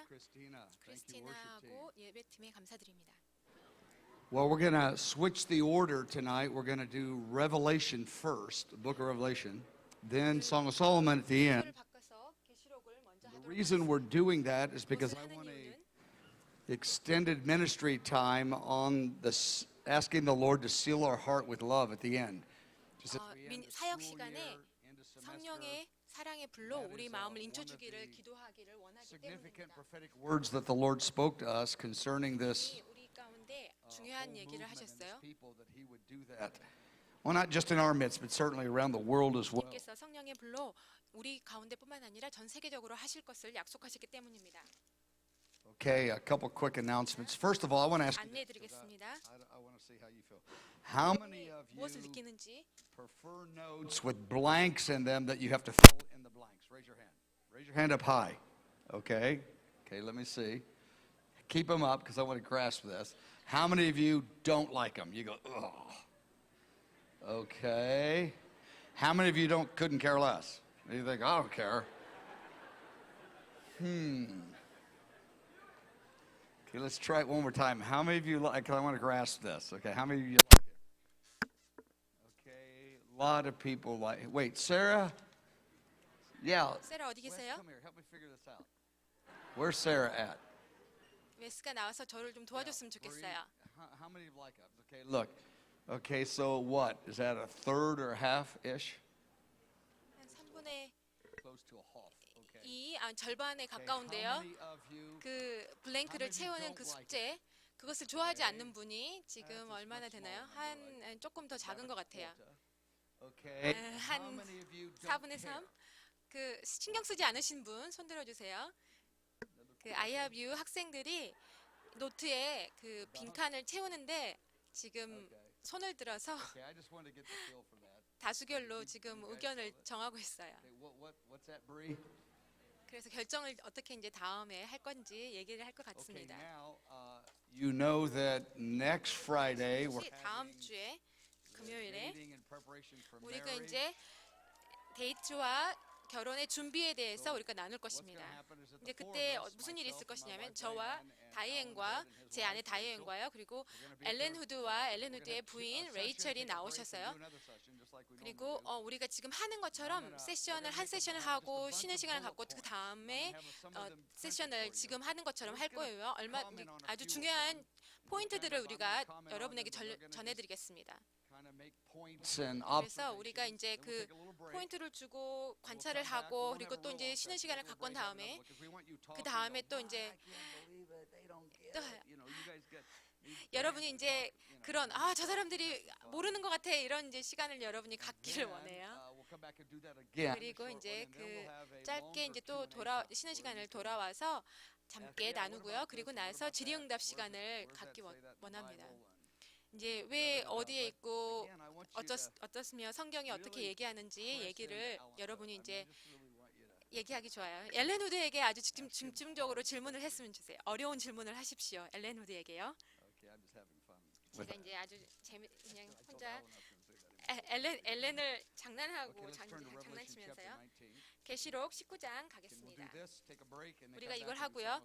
감사드립니다. Christina. Thank you, worship team. 크리스티나하고 예배팀에 감사드립니다. Well, we're going to switch the order tonight. We're going to do Revelation first, the book of Revelation, then Song of Solomon at the end. 순서를 바꿔서 계시록을 먼저 The 하도록 reason we're doing that is because I 하는 want 이유는 a extended ministry time on this, asking the Lord to seal our heart with love at the end. Just as we end the 사역 school 시간에 year, end of semester, 성령의 사랑의 불로 That 우리 is, 마음을 one of 인쳐주기를 the 기도하기를 원하기 significant 때문입니다. prophetic words that the Lord spoke to us concerning this 우리 가운데 중요한 whole 얘기를 movement and His 하셨어요. people, that He would do that. Well, not just in our midst, but certainly around the world as well. 주님께서 성령의 불로 우리 가운데뿐만 아니라 전 세계적으로 하실 것을 약속하셨기 때문입니다. Okay, a couple quick announcements. First of all, I want to ask you, 안내해드리겠습니다. I want to see how you feel. How many of 무엇을 you 느끼는지 prefer notes with blanks in them that you have to fill in the blanks? Raise your hand. Raise your hand up high. Okay. Okay, let me see. Keep them up because I want to grasp this. How many of you don't like them? You go, oh. Okay. How many of you couldn't care less? You think, I don't care. Okay, let's try it one more time. How many of you like, I want to grasp this. Okay, how many of you like it? Okay, a lot of people like, wait, Sarah? Yeah. 세라 어디 Wes, 계세요? come here, help me figure this out. Where's Sarah at? 웨스가 나와서 저를 좀 도와줬으면 좋겠어요. How many of you like it? Okay, look. Okay, so what? Is that a third or half-ish? 한 3분의 Close to a half. Okay. 2, 절반에 Okay, how 가까운데요. many of you 그 블랭크를 채우는 그 숙제, 그것을 좋아하지 않는 분이 지금 얼마나 되나요? 한 조금 더 작은 것 같아요. Okay. 한 How many of you don't 4분의 care? 3. 그 신경 쓰지 않으신 분 손 들어주세요. 그 I have you 학생들이 노트에 그 빈칸을 채우는데 지금 손을 들어서 Okay, I just want to get the feel for that. 다수결로 지금 의견을 정하고 있어요. Okay, what's that, Bree? 그래서 결정을 어떻게 이제 다음에 할 건지 얘기를 할 것 Okay, 같습니다. now you know that next Friday we're 혹시 다음 having 주에 금요일에 dating in preparation for 우리가 marriage. 이제 데이트와 결혼의 준비에 대해서 우리가 나눌 것입니다. 이제 그때 무슨 일이 있을 것이냐면 저와 다이앤과 제 아내 다이앤과요, 그리고 엘렌 후드와 엘렌 후드의 부인 레이첼이 나오셔서요. 그리고 우리가 지금 하는 것처럼 한 세션을 하고 쉬는 시간을 갖고 그 다음에 세션을 지금 하는 것처럼 할 거예요. 아주 중요한 포인트들을 우리가 여러분에게 전해드리겠습니다. 그래서 우리가 이제 그 포인트를 주고 관찰을 하고 그리고 또 이제 쉬는 시간을 갖고 온 다음에 그 다음에 또 이제 또 여러분이 이제 그런 저 사람들이 모르는 것 같아 이런 이제 시간을 여러분이 갖기를 원해요. 그리고 이제 그 짧게 이제 또 쉬는 시간을 돌아와서 함께 나누고요. 그리고 나서 질의응답 시간을 갖기 원합니다. 이제 왜 어디에 있고 어떻으며 성경이 어떻게 얘기하는지 얘기를 여러분이 이제 얘기하기 좋아요. 엘렌 후드에게 아주 집중적으로 질문을 했으면 주세요. 어려운 질문을 하십시오. 엘렌 후드에게요. 제가 이제 아주 그냥 혼자 엘렌을 장난하고 장난치면서요. 계시록 19장 가겠습니다. 우리가 이걸 하고요.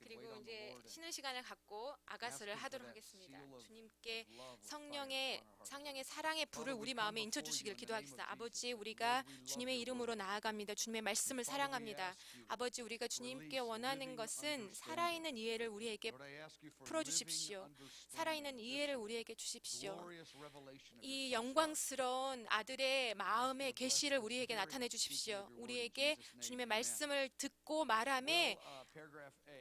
그리고 이제 쉬는 시간을 갖고 아가서를 하도록 하겠습니다. 주님께 성령의 사랑의 불을 우리 마음에 인쳐주시길 기도하겠습니다. 아버지, 우리가 주님의 이름으로 나아갑니다. 주님의 말씀을 사랑합니다. 아버지, 우리가 주님께 원하는 것은 살아있는 이해를 우리에게 풀어주십시오. 살아있는 이해를 우리에게 주십시오. 이 영광스러운 아들의 마음의 계시를 우리에게 나타내 주십시오. 우리에게 주님의 말씀을 듣고 말함에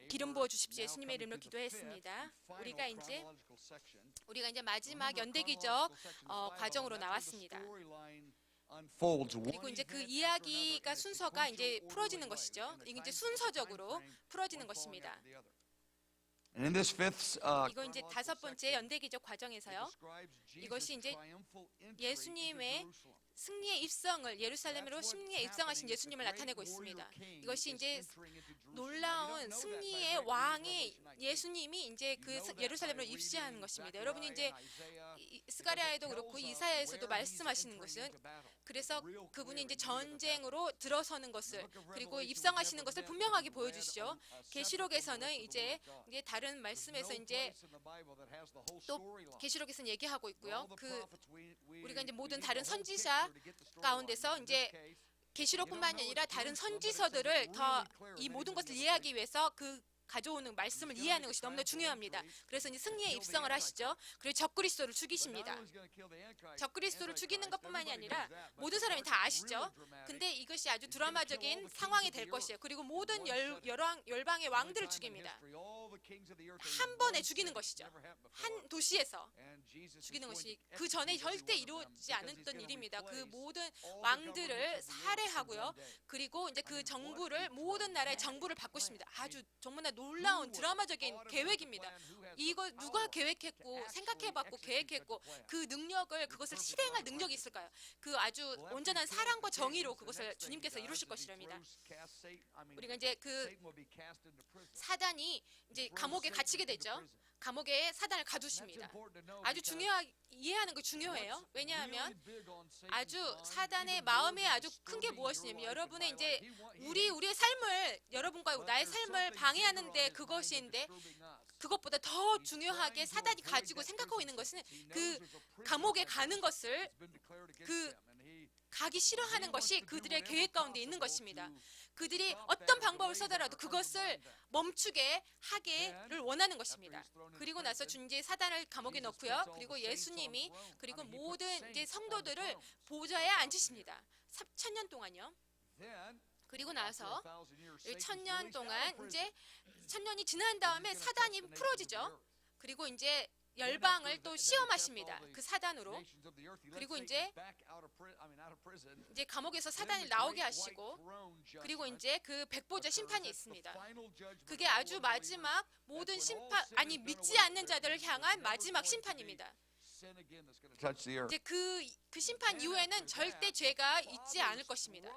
기름 부어 주십시오. 예수님의 이름으로 기도했습니다. 우리가 이제 마지막 연대기적 과정으로 나왔습니다. 그리고 이제 그 이야기가 순서가 이제 풀어지는 것이죠. 이게 이제 순서적으로 풀어지는 것입니다. 이거 이제 5번째 연대기적 과정에서요. 이것이 이제 예수님의 승리의 입성을 예루살렘으로 승리에 입성하신 예수님을 나타내고 있습니다. 이것이 이제 놀라운 승리의 왕이 예수님이 이제 그 예루살렘으로 입시하는 것입니다. 여러분이 이제 스가랴에도 그렇고 이사야에서도 말씀하시는 것은 그래서 그분이 이제 전쟁으로 들어서는 것을 그리고 입성하시는 것을 분명하게 보여주시죠. 계시록에서는 이제 다른 말씀에서 이제 또 계시록에서는 얘기하고 있고요. 우리가 이제 모든 다른 선지자 가운데서 이제 계시록뿐만이 아니라 다른 선지서들을 더 이 모든 것을 이해하기 위해서 가져오는 말씀을 이해하는 것이 너무나 중요합니다. 그래서 이제 승리에 입성을 하시죠. 그리고 적그리스도를 죽이십니다. 적그리스도를 죽이는 것뿐만이 아니라 모든 사람이 다 아시죠. 근데 이것이 아주 드라마적인 상황이 될 것이에요. 그리고 모든 열방의 왕들을 죽입니다. 한 번에 죽이는 것이죠. 한 도시에서 죽이는 것이 그 전에 절대 이루어지지 않았던 일입니다. 그 모든 왕들을 살해하고요. 그리고 이제 그 정부를 모든 나라의 정부를 바꾸십니다. 아주 정말 놀라운 드라마적인 계획입니다. 이거 누가 계획했고 생각해봤고 계획했고 그 능력을 그것을 실행할 능력이 있을까요? 그 아주 온전한 사랑과 정의로 그것을 주님께서 이루실 것이랍니다. 우리가 이제 그 사단이 이제 감옥에 갇히게 되죠. 감옥에 사단을 가두십니다. 아주 이해하는 거 중요해요. 왜냐하면 아주 사단의 마음에 아주 큰 게 무엇이냐면 여러분의 이제 우리의 삶을 여러분과 나의 삶을 방해하는데 그것인데 그것보다 더 중요하게 사단이 가지고 생각하고 있는 것은 그 감옥에 가는 것을 가기 싫어하는 것이 그들의 계획 가운데 있는 것입니다. 그들이 어떤 방법을 써더라도 그것을 멈추게 하기를 원하는 것입니다. 그리고 나서 이제 사단을 감옥에 넣고요. 그리고 예수님이 그리고 모든 이제 성도들을 보좌에 앉히십니다. 1000년 동안요. 그리고 나서 1000년 동안 이제 1000년이 지난 다음에 사단이 풀어지죠. 그리고 이제 열방을 또 시험하십니다. 그 사단으로. 그리고 이제 감옥에서 사단을 나오게 하시고 그리고 이제 그 백보자 심판이 있습니다. 그게 아주 마지막 모든 믿지 않는 자들을 향한 마지막 심판입니다. 이제 그 심판 이후에는 절대 죄가 있지 않을 것입니다.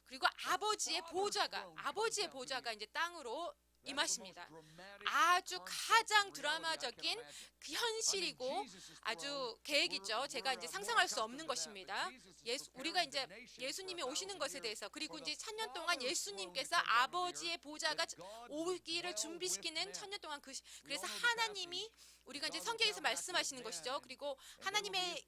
그리고 아버지의 보좌가 이제 땅으로 임하십니다. 아주 가장 드라마적인 현실이고 아주 계획이죠. 제가 이제 상상할 수 없는 것입니다. 우리가 이제 예수님이 오시는 것에 대해서 그리고 이제 1000년 동안 예수님께서 아버지의 보좌가 오기를 준비시키는 1000년 동안 그래서 하나님이 우리가 이제 성경에서 말씀하시는 것이죠. 그리고 하나님의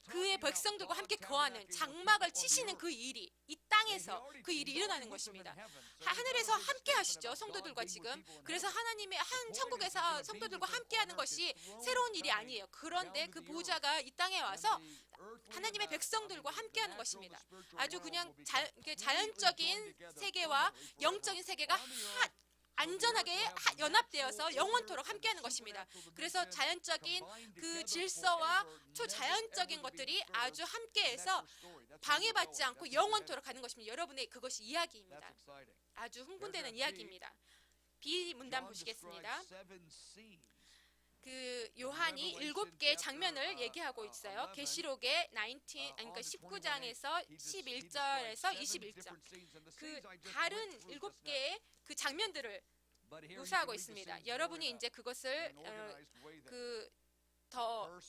그의 백성들과 함께 거하는 장막을 치시는 그 일이 이 땅에서 그 일이 일어나는 것입니다. 하늘에서 함께 하시죠. 성도들과 지금. 그래서 하나님의 한 천국에서 성도들과 함께 하는 것이 새로운 일이 아니에요. 그런데 그 보좌가 이 땅에 와서 하나님의 백성들과 함께 하는 것입니다. 아주 그냥 자연적인 세계와 영적인 세계가 안전하게 연합되어서 영원토록 함께하는 것입니다. 그래서 자연적인 그 질서와 초자연적인 것들이 아주 함께해서 방해받지 않고 영원토록 가는 것입니다. 여러분의 그것이 이야기입니다. 아주 흥분되는 이야기입니다. B문단 보시겠습니다. 그 요한이 7개의 장면을 얘기하고 있어요. 계시록의 19장에서 11절에서 21절. 그 다른 7개의 그 장면들을 묘사하고 있습니다. 여러분이 이제 그것을 더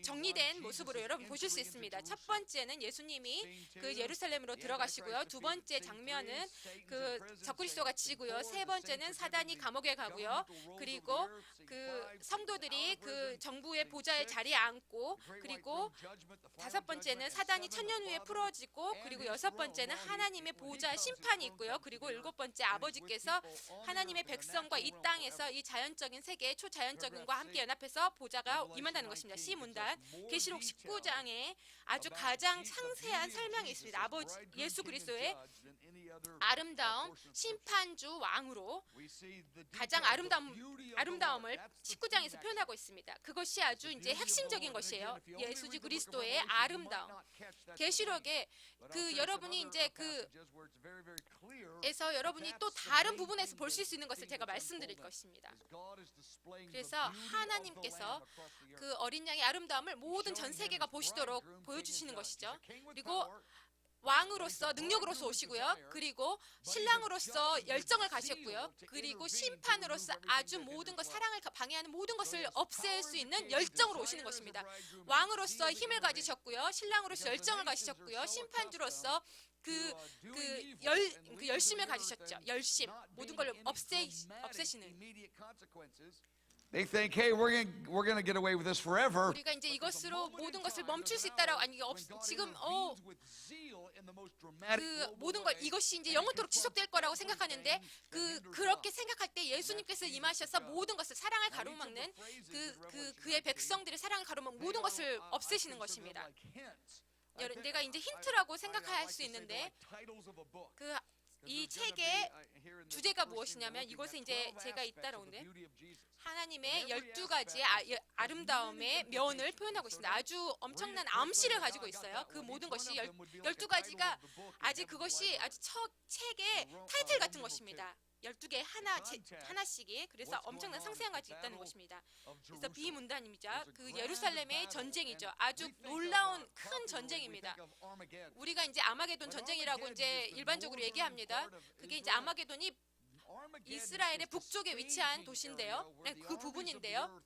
정리된 모습으로 여러분 보실 수 있습니다. 첫 번째는 예수님이 그 예루살렘으로 들어가시고요. 두 번째 장면은 그 적그리스도가 지고요. 세 번째는 사단이 감옥에 가고요. 그리고 그 성도들이 그 정부의 보좌의 자리에 앉고 그리고 다섯 번째는 사단이 1000년 후에 풀어지고 그리고 여섯 번째는 하나님의 보좌 심판이 있고요. 그리고 일곱 번째 아버지께서 하나님의 백성과 이 땅에서 이 자연적인 세계 초자연적인과 함께 연합해서 보좌가 임한다는 것입니다. C문단 계시록 19장에 아주 가장 상세한 설명이 있습니다. 아버지 예수 그리스도의 아름다움 심판주 왕으로 가장 아름다움을 19장에서 표현하고 있습니다. 그것이 아주 이제 핵심적인 것이에요. 예수 그리스도의 아름다움. 계시록에 그 여러분이 이제 그에서 여러분이 또 다른 부분에서 볼 수 있는 것을 제가 말씀드릴 것입니다. 그래서 하나님께서 그 어린 양의 아름다움을 모든 전 세계가 보시도록 보여주시는 것이죠. 그리고 왕으로서 능력으로서 오시고요. 그리고 신랑으로서 열정을 가셨고요. 그리고 심판으로서 아주 모든 것, 사랑을 방해하는 모든 것을 없앨 수 있는 열정으로 오시는 것입니다. 왕으로서 힘을 가지셨고요. 신랑으로서 열정을 가지셨고요. 심판주로서 그 열심을 가지셨죠. 열심, 모든 걸 없애시는. They think, hey, we're going to get away with this forever. 우리가 이제 이것으로 모든 것을 멈출 수 있다라고 아니 지금 그 모든 걸 이것이 이제 영원토록 지속될 거라고 생각하는데 그렇게 생각할 때 예수님께서 임하셔서 모든 것을 사랑을 가로막는 그의 백성들의 사랑을 가로막는 모든 것을 없애시는 것입니다. 내가 이제 힌트라고 생각할 수 있는데 이 책의 주제가 무엇이냐면 이곳에 이제 제가 잇따라오는데 하나님의 12가지의 아름다움의 면을 표현하고 있습니다. 아주 엄청난 암시를 가지고 있어요. 그 모든 것이 12가지가 아직 그것이 아주 책의 타이틀 같은 것입니다. 12개 하나씩이 그래서 엄청난 상세한 가지 있다는 것입니다. 그래서 비문단입니다. 그 예루살렘의 전쟁이죠. 아주 놀라운 큰 전쟁입니다. 우리가 이제 아마게돈 전쟁이라고 이제 일반적으로 얘기합니다. 그게 이제 아마게돈이 이스라엘의 북쪽에 위치한 도시인데요. 그 부분인데요.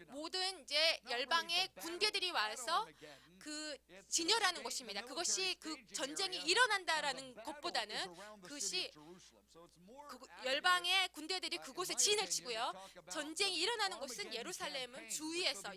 모든 이제 열방의 군대들이 와서 그 진열하는 것입니다. 그것이 그 전쟁이 일어난다라는 것보다는 그것이 열방의 군대들이 그곳에 진을 치고요. 전쟁이 일어나는 곳은 예루살렘 주위에서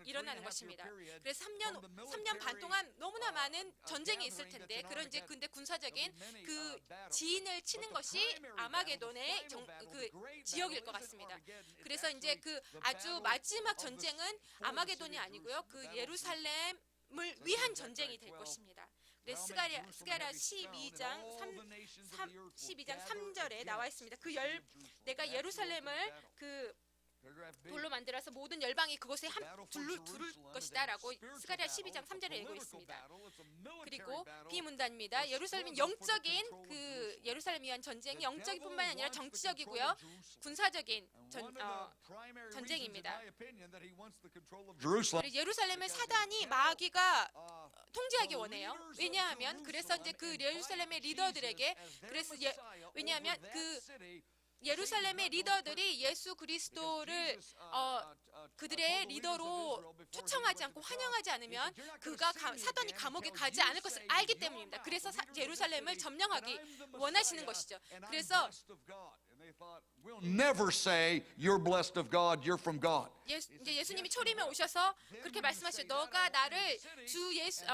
일어나는 것입니다. 그래서 3년 반 동안 너무나 많은 전쟁이 있을 텐데 그런 이제 근데 군사적인 그 진을 치는 것이 아마게돈의 그 지역일 것 같습니다. 그래서 이제 그 아주 마지막 전쟁은 아마게돈이 아니고요. 그 예루살렘을 위한 전쟁이 될 것입니다. 그래서 스가랴 12장 3절에 나와 있습니다. 내가 예루살렘을 그 돌로 만들어서 모든 열방이 그곳에 두를 것이다라고 스가랴 12장 3절에 읽고 있습니다. 그리고 비문단입니다. 예루살렘은 영적인 그 예루살렘 위한 전쟁이 영적인 뿐만 아니라 정치적이고요. 군사적인 전쟁입니다. 예루살렘을 사단이 마귀가 통제하기 원해요. 왜냐하면 그래서 이제 그 예루살렘의 리더들에게 왜냐하면 예루살렘의 리더들이 예수 그리스도를 그들의 리더로 초청하지 않고 환영하지 않으면 사단이 감옥에 가지 않을 것을 알기 때문입니다. 그래서 예루살렘을 점령하기 원하시는 것이죠. 그래서 We'll never say you're blessed of God, you're from God. 이제 예수님이 초림에 오셔서 그렇게 말씀하셨죠. 너가 나를 주 예수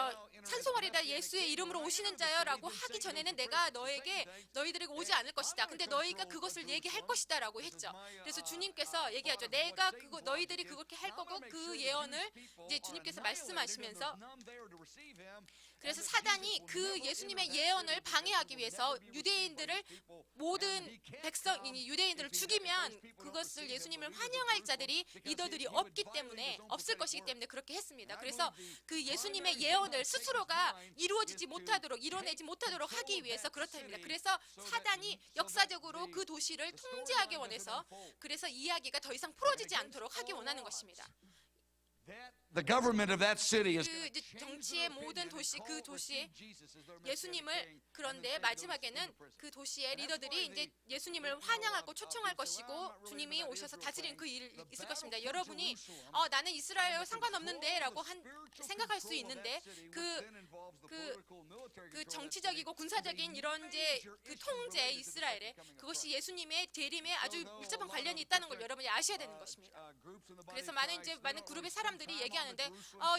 찬송하리라 예수의 이름으로 오시는 자여라고 하기 전에는 내가 너희들에게 오지 않을 것이다. 근데 너희가 그것을 얘기할 것이다라고 했죠. 그래서 주님께서 얘기하죠. 내가 너희들이 그렇게 할 거고 그 예언을 이제 주님께서 말씀하시면서 그래서 사단이 그 예수님의 예언을 방해하기 위해서 모든 유대인들을 죽이면 그것을 예수님을 환영할 자들이 리더들이 없을 것이기 때문에 그렇게 했습니다. 그래서 그 예수님의 예언을 스스로가 이루어내지 못하도록 하기 위해서 그렇답니다. 그래서 사단이 역사적으로 그 도시를 통제하기 원해서 그래서 이야기가 더 이상 풀어지지 않도록 하기 원하는 것입니다. The government of that city is 정치의 모든 그 도시에 예수님을 그런데 마지막에는 그 도시의 리더들이 이제 예수님을 환영하고 초청할 것이고 주님이 오셔서 다스리는 그 일이 있을 것입니다. 여러분이 나는 이스라엘과 상관없는데라고 생각할 수 있는데 그 정치적이고 군사적인 이런 이제 그 통제 이스라엘에 그것이 예수님의 재림에 아주 밀접한 관련이 있다는 걸 여러분이 아셔야 되는 것입니다. 그래서 많은 그룹의 사람들이 얘기하는데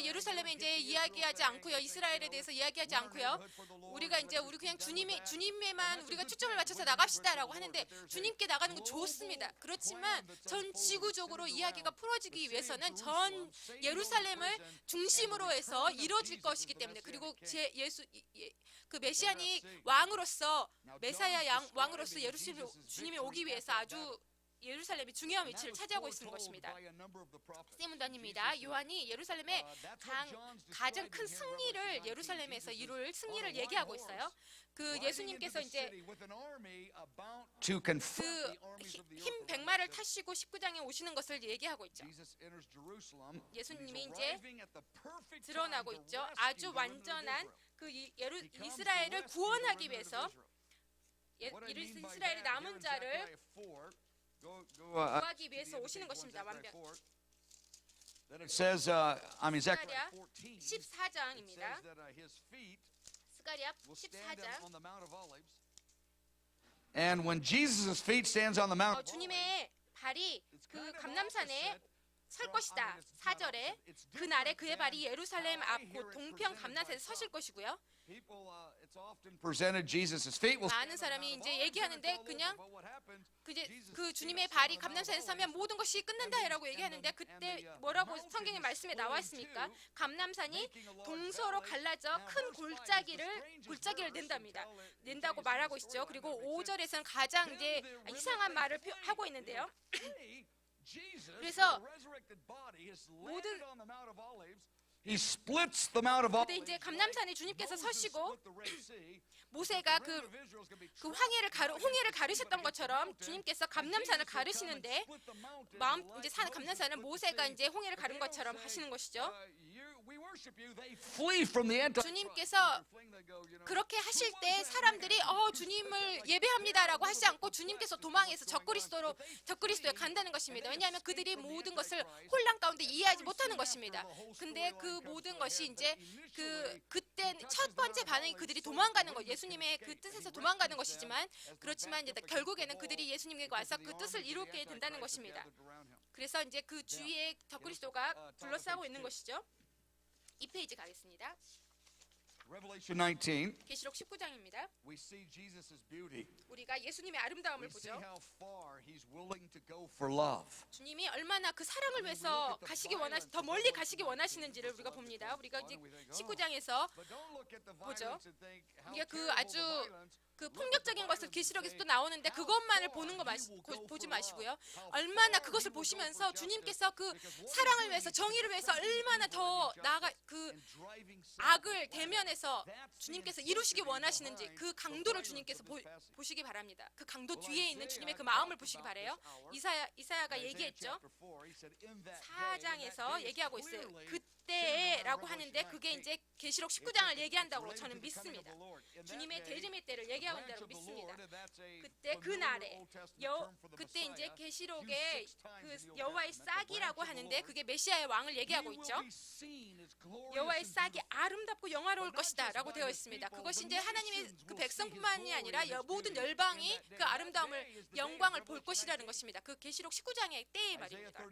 예루살렘에 이제 이야기하지 않고요. 이스라엘에 대해서 이야기하지 않고요. 우리 그냥 주님에만 우리가 초점을 맞춰서 나갑시다라고 하는데 주님께 나가는 건 좋습니다. 그렇지만 전 지구적으로 이야기가 풀어지기 위해서는 전 예루살렘을 중심으로 해서 이루어질 것이기 때문에 그리고 그 메시아닉 왕으로서 메사야 왕으로서 주님이 오기 위해서 아주 예루살렘이 중요한 위치를 차지하고 있는 것입니다. 스티문단입니다. 요한이 예루살렘의 가장 큰 승리를 예루살렘에서 이룰 승리를 얘기하고 있어요. 그 예수님께서 이제 그 힘 100마리 십자가를 타시고 19장에 오시는 것을 얘기하고 있죠. 예수님이 이제 드러나고 있죠. 아주 완전한 그 이스라엘을 구원하기 위해서 이스라엘의 남은 자를 구하기 위해서 오시는 것입니다. 완벽. That it says, 스가랴 14장입니다. 스가랴 14장. And when Jesus' feet stands on the Mount of 주님의 발이 그 감람산에 설 것이다. 4절에 그날에 그의 발이 예루살렘 앞 곧 동편 감람산에 서실 것이고요. 많은 사람이 이제 얘기하는데 그냥 그 주님의 발이 감람산에 서면 모든 것이 끝난다라고 얘기하는데 그때 뭐라고 성경의 말씀에 나와 있습니까? 감람산이 동서로 갈라져 큰 골짜기를 낸다고 말하고 있죠. 그리고 5절에서는 가장 이제 이상한 말을 하고 있는데요. 그래서 모든 He splits the Mount of 근데 Olives. 이제 감람산에 주님께서 서시고 모세가 그 홍해를 가르셨던 것처럼 주님께서 감람산을 가르시는데 이제 감람산은 모세가 이제 홍해를 가른 것처럼 하시는 것이죠. 주님께서 그렇게 하실 때 사람들이 주님을 예배합니다라고 하지 않고 주님께서 도망해서 적그리스도에 간다는 것입니다. 왜냐하면 그들이 모든 것을 혼란 가운데 이해하지 못하는 것입니다. 근데 그 모든 것이 이제 그때 첫 번째 반응이 그들이 도망가는 것, 예수님의 그 뜻에서 도망가는 것이지만 그렇지만 이제 결국에는 그들이 예수님에게 와서 그 뜻을 이루게 된다는 것입니다. 그래서 이제 그 주위에 적그리스도가 둘러싸고 있는 것이죠. 2페이지 가겠습니다. Revelation 19. 계시록 19장입니다. We see Jesus' beauty. 우리가 예수님의 아름다움을 We see 보죠. how far he's willing to go for love. 주님이 얼마나 그 사랑을 위해서 더 멀리 가시기 원하시는지를 우리가 봅니다. 우리가 이제 19장에서 보죠. 이게 그 아주 그 폭력적인 것을 계시록에서 또 나오는데 그것만을 보지 마시고요. 얼마나 그것을 보시면서 주님께서 그 사랑을 위해서 정의를 위해서 얼마나 더 나아가 그 악을 대면해서 주님께서 이루시기 원하시는지 그 강도를 주님께서 보시기 바랍니다. 그 강도 뒤에 있는 주님의 그 마음을 보시기 바래요. 이사야가 얘기했죠. 4장에서 얘기하고 있어요. 그때라고 하는데 그게 이제 계시록 19장을 얘기한다고 저는 믿습니다. 주님의 대림의 때를 얘기한다고 믿습니다. 그때 그날에 그때 이제 계시록에 그 여호와의 싹이라고 하는데 그게 메시아의 왕을 얘기하고 있죠. 여호와의 싹이 아름답고 영화로울 것이다라고 되어 있습니다. 그것이 이제 하나님의 그 백성뿐만이 아니라 모든 열방이 그 아름다움을 영광을 볼 것이라는 것입니다. 그 계시록 19장의 때의 말입니다.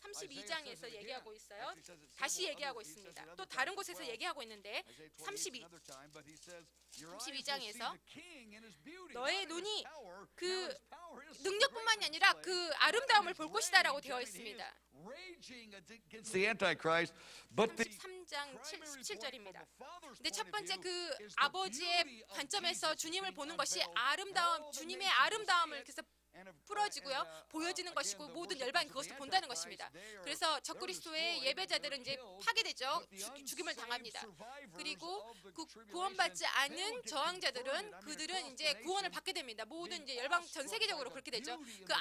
32장에서 얘기하고 있어요. 다시 얘기하고 있습니다. 또 다른 곳에서 얘기하고 있는데 32장에서 너의 눈이 그 능력뿐만이 아니라 그 아름다움을 볼 것이다라고 되어 있습니다. 33장 17절입니다. 근데 첫 번째 그 아버지의 관점에서 주님을 보는 것이 주님의 아름다움을 그래서 풀어지고요, 보여지는 것이고 모든 열방이 그것을 본다는 것입니다. 그래서 적그리스도의 예배자들은 이제 파괴되죠. 죽임을 당합니다. 그리고 구원받지 않은 저항자들은 그들은 이제 구원을 받게 됩니다. 모든 이제 열방 전 세계적으로 그렇게 되죠. 그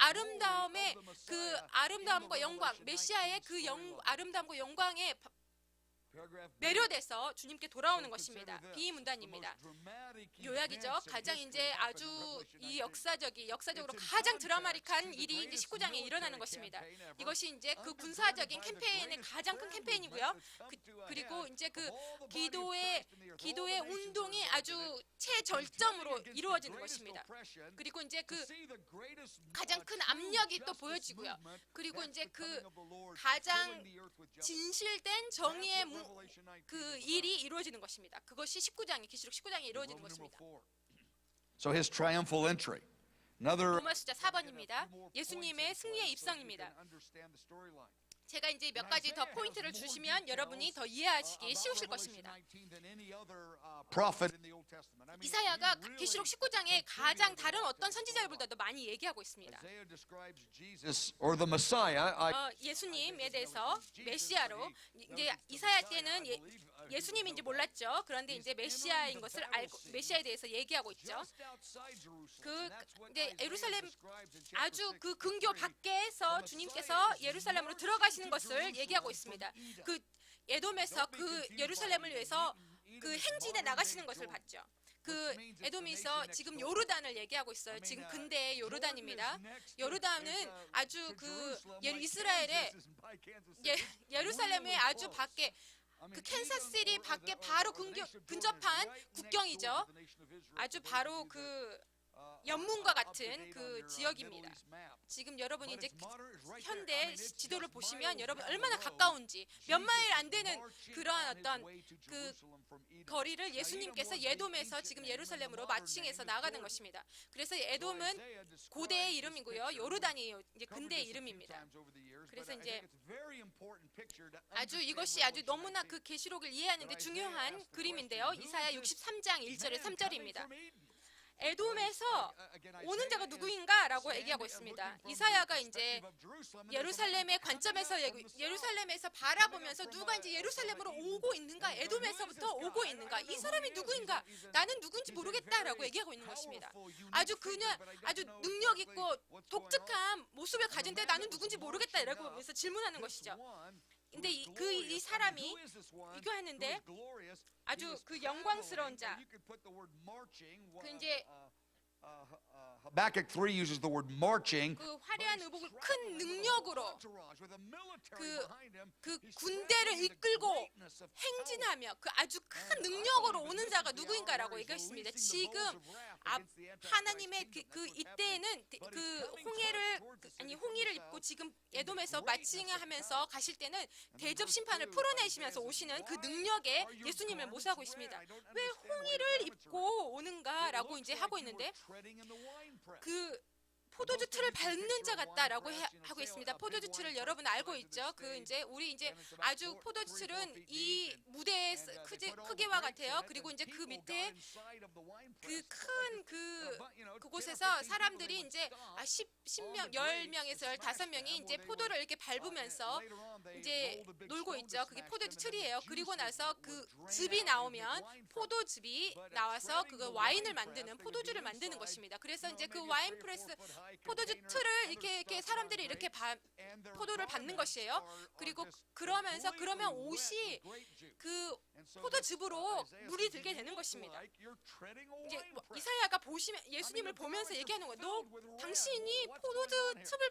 아름다움과 영광, 메시아의 그 아름다움과 영광에 매료돼서 주님께 돌아오는 것입니다. 비문단입니다. 요약이죠. 가장 이제 아주 이 역사적으로 가장 드라마틱한 일이 이제 19장에 일어나는 것입니다. 이것이 이제 그 군사적인 캠페인의 가장 큰 캠페인이고요. 그리고 이제 그 기도의 운동이 아주 최절정으로 이루어지는 것입니다. 그리고 이제 그 가장 큰 압력이 또 보여지고요. 그리고 이제 그 가장 진실된 정의의 그 일이 이루어지는 것입니다. 그것이 계시록 19장에 이루어지는 것입니다. So his triumphal entry. 로마 숫자 4번입니다. 예수님의 승리의 입성입니다. 제가 이제 몇 가지 더 포인트를 주시면 여러분이 더 이해하시기 쉬우실 것입니다. 이사야가 계시록 19장에 가장 다른 어떤 선지자들보다도 많이 얘기하고 있습니다. 예수님에 대해서 메시아로 이제 이사야 때는 예수님인지 몰랐죠. 그런데 이제 메시아인 것을 알고 메시아에 대해서 얘기하고 있죠. 그 이제 예루살렘 아주 그 근교 밖에서 주님께서 예루살렘으로 들어가시는 것을 얘기하고 있습니다. 그 에돔에서 그 예루살렘을 위해서 그 행진에 나가시는 것을 봤죠. 그 에돔에서 지금 요르단을 얘기하고 있어요. 지금 근대의 요르단입니다. 요르단은 아주 그 이스라엘의 예루살렘의 아주 밖에 그 캔사스시티 밖에 바로 근접한 국경이죠. 아주 바로 그 연문과 같은 그 지역입니다. 지금 여러분이 이제 현대 지도를 보시면 여러분 얼마나 가까운지 몇 마일 안 되는 그러한 어떤 그 거리를 예수님께서 에돔에서 지금 예루살렘으로 마칭해서 나가는 것입니다. 그래서 에돔은 고대의 이름이고요, 요르단이 이제 근대의 이름입니다. 그래서 이제 아주 이것이 아주 너무나 그 계시록을 이해하는 데 중요한 그림인데요. 이사야 63장 1절에 3절입니다. 에돔에서 오는 자가 누구인가? 라고 얘기하고 있습니다. 이사야가 이제 예루살렘의 관점에서 예루살렘에서 바라보면서 누가 이제 예루살렘으로 오고 있는가? 에돔에서부터 오고 있는가? 이 사람이 누구인가? 나는 누군지 모르겠다라고 얘기하고 있는 것입니다. 아주 능력 있고 독특한 모습을 가진데 나는 누군지 모르겠다라고 하면서 질문하는 것이죠. 근데 이 사람이 이거 했는데 아주 그 영광스러운 자, 그 이제 Habakkuk 3 uses the word marching. 그 화려한 의복을 큰 능력으로 그 군대를 이끌고 행진하며 그 아주 큰 능력으로 오는 자가 누구인가라고 얘기했습니다. 지금 하나님의 그 이때에는 그 홍해를 입고 지금 에돔에서 마칭하면서 가실 때는 대접 심판을 풀어내시면서 오시는 그 능력에 예수님을 모시고 있습니다. 왜 홍해를 입고 오는가라고 이제 하고 있는데 그 포도주 틀을 밟는 자 같다라고 하고 있습니다. 포도주 틀을 여러분 알고 있죠? 그 이제 우리 이제 아주 포도주 틀은 이 무대의 크기와 같아요. 그리고 이제 그 밑에 그 큰 그곳에서 사람들이 이제 10명, 10명에서 15명이 이제 포도를 이렇게 밟으면서 이제 놀고 있죠. 그게 포도주 틀이에요. 그리고 나서 그 즙이 나오면 포도즙이 나와서 그거 와인을 만드는 포도주를 만드는 것입니다. 그래서 이제 그 와인 프레스 포도주 틀을 이렇게 사람들이 이렇게 포도를 밟는 것이에요. 그리고 그러면 옷이 그 포도즙으로 물이 들게 되는 것입니다. 이제 이사야가 예수님을 보면서 얘기하는 거예요. 당신이 포도주 즙을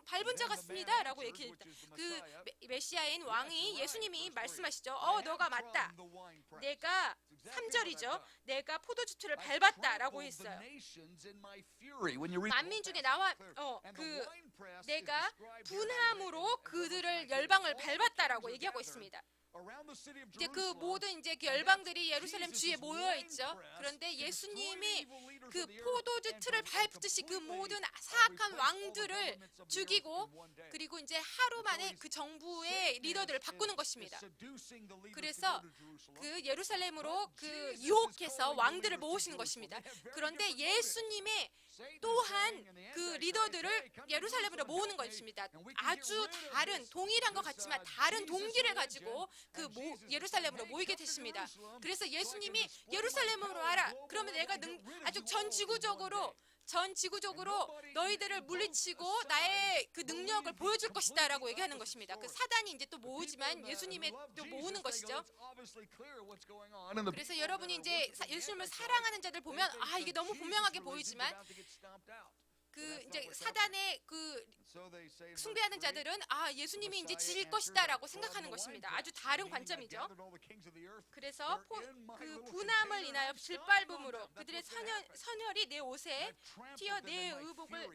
밟은 자 같습니다라고 얘기했다. 그 메시아인 왕이 예수님이 말씀하시죠. 너가 맞다. 내가 3절이죠. 내가 포도주 틀을 밟았다라고 했어요. 만민 중에 나와 내가 분함으로 그들을 열방을 밟았다라고 얘기하고 있습니다. 이제 그 모든 이제 그 열방들이 예루살렘 주위에 모여 있죠. 그런데 예수님이 그 포도주 틀을 밟듯이 그 모든 사악한 왕들을 죽이고 그리고 이제 하루 만에 그 정부의 리더들을 바꾸는 것입니다. 그래서 그 예루살렘으로 그 유혹해서 왕들을 모으시는 것입니다. 그런데 예수님의 또한 그 리더들을 예루살렘으로 모으는 것입니다. 아주 다른 동일한 것 같지만 다른 동기를 가지고 그 예루살렘으로 모이게 됐습니다. 그래서 예수님이 예루살렘으로 와라. 그러면 내가 아주 전 지구적으로 너희들을 물리치고 나의 그 능력을 보여줄 것이다라고 얘기하는 것입니다. 그 사단이 이제 또 모으지만 예수님의 또 모으는 것이죠. 그래서 여러분이 이제 예수님을 사랑하는 자들 보면 이게 너무 분명하게 보이지만 그 이제 사단의 그 숭배하는 자들은 예수님이 이제 질 것이다라고 생각하는 것입니다. 아주 다른 관점이죠. 그래서 그 분함을 인하여 질밟음으로 그들의 선혈이 내 옷에 튀어 내 의복을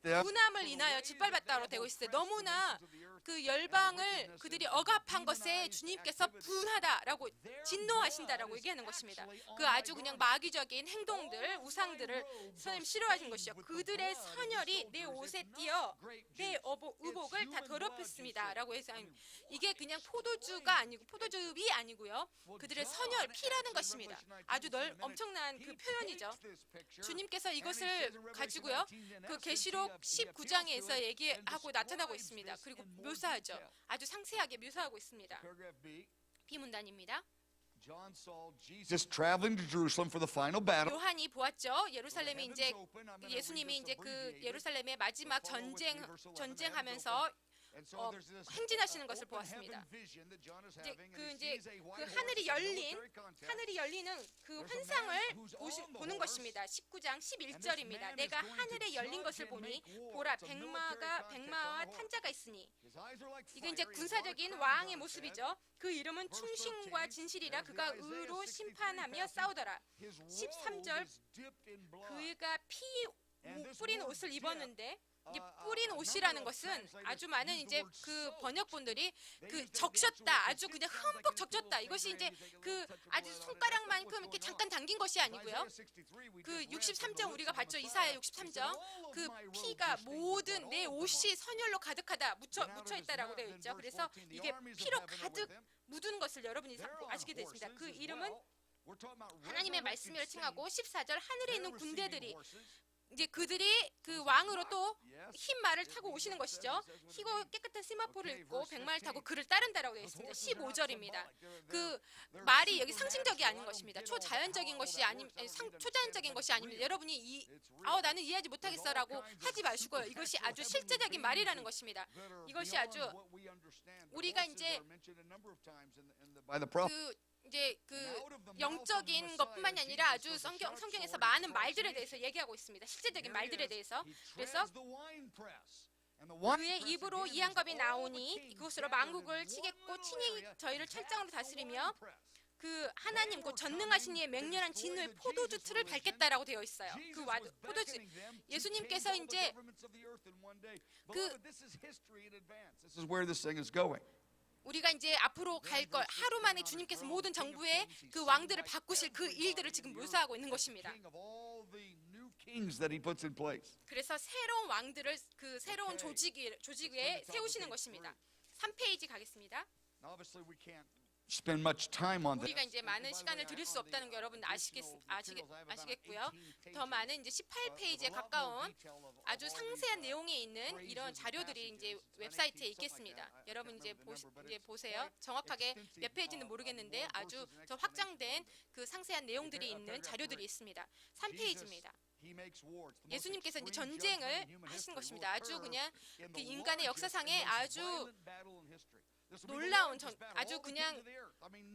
분함을 인하여 짓밟았다고 되고 있어요. 너무나 그 열방을 그들이 억압한 것에 주님께서 분하다라고 진노하신다라고 얘기하는 것입니다. 그 아주 그냥 마귀적인 행동들, 우상들을 선생님 싫어하신 것입니다. 것이요 그들의 선혈이 내 옷에 띄어 내 의복을 다 더럽혔습니다 라고 해서 이게 그냥 포도주가 아니고 포도주잎이 아니고요 그들의 선혈 피라는 것입니다. 아주 엄청난 그 표현이죠. 주님께서 이것을 가지고요 그 계시록 19장에서 얘기하고 나타나고 있습니다. 그리고 묘사하죠. 아주 상세하게 묘사하고 있습니다. B문단입니다. 요한이 보았죠. 예루살렘이 이제 예수님이 이제 그 예루살렘의 마지막 전쟁하면서 행진하시는 것을 보았습니다. 이제 그 하늘이 열리는 그 환상을 보는 것입니다. 19장 11절입니다. 내가 하늘에 열린 것을 보니 보라 백마와 탄자가 있으니 이게 이제 군사적인 왕의 모습이죠. 그 이름은 충신과 진실이라 그가 의로 심판하며 싸우더라. 13절 그가 피 뿌린 옷을 입었는데 이 뿌린 옷이라는 것은 아주 많은 이제 그 번역본들이 그 적셨다 아주 그냥 흠뻑 적셨다 이것이 이제 그 아주 손가락만큼 이렇게 잠깐 당긴 것이 아니고요 그 63장 우리가 봤죠. 이사야 63장 그 피가 모든 내 옷이 선혈로 가득하다 묻혀 있다라고 되어 있죠. 그래서 이게 피로 가득 묻은 것을 여러분이 아시게 됐습니다. 그 이름은 하나님의 말씀을 칭하고 14절 하늘에 있는 군대들이 이제 그들이 그 왕으로 또 흰 말을 타고 오시는 것이죠. 희고 깨끗한 세마포를 입고 백마를 타고 그를 따른다라고 되어 있습니다. 15절입니다. 그 말이 여기 상징적이 아닌 것입니다. 초자연적인 것이 초자연적인 것이 아닙니다. 여러분이 나는 이해하지 못하겠어라고 하지 마시고요. 이것이 아주 실제적인 말이라는 것입니다. 이것이 아주 우리가 이제 이제 그 영적인 것뿐만이 아니라 아주 성경에서 많은 말들에 대해서 얘기하고 있습니다. 실제적인 말들에 대해서. 그래서 그의 입으로 이 한 겁이 나오니 그것으로 만국을 치겠고 친히 저희를 철장으로 다스리며 그 하나님 곧 전능하신 이의 맹렬한 진노의 포도주 틀을 밟겠다라고 되어 있어요. 그 포도주 예수님께서 이제 우리가 이제 앞으로 갈 걸 하루 만에 주님께서 모든 정부의 그 왕들을 바꾸실 그 일들을 지금 묘사하고 있는 것입니다. 그래서 새로운 왕들을 그 새로운 조직에 세우시는 것입니다. 3페이지 가겠습니다. 우리가 이제 많은 시간을 드릴 수 없다는 거 여러분 아시겠고요. 더 많은 이제 18페이지에 가까운 아주 상세한 내용이 있는 이런 자료들이 이제 웹사이트에 있겠습니다. 여러분 이제 보세요. 정확하게 몇 페이지는 모르겠는데 아주 더 확장된 그 상세한 내용들이 있는 자료들이 있습니다. 3페이지입니다. 예수님께서 이제 전쟁을 하신 것입니다. 아주 그냥 그 인간의 역사상에 아주 놀라운 아주 그냥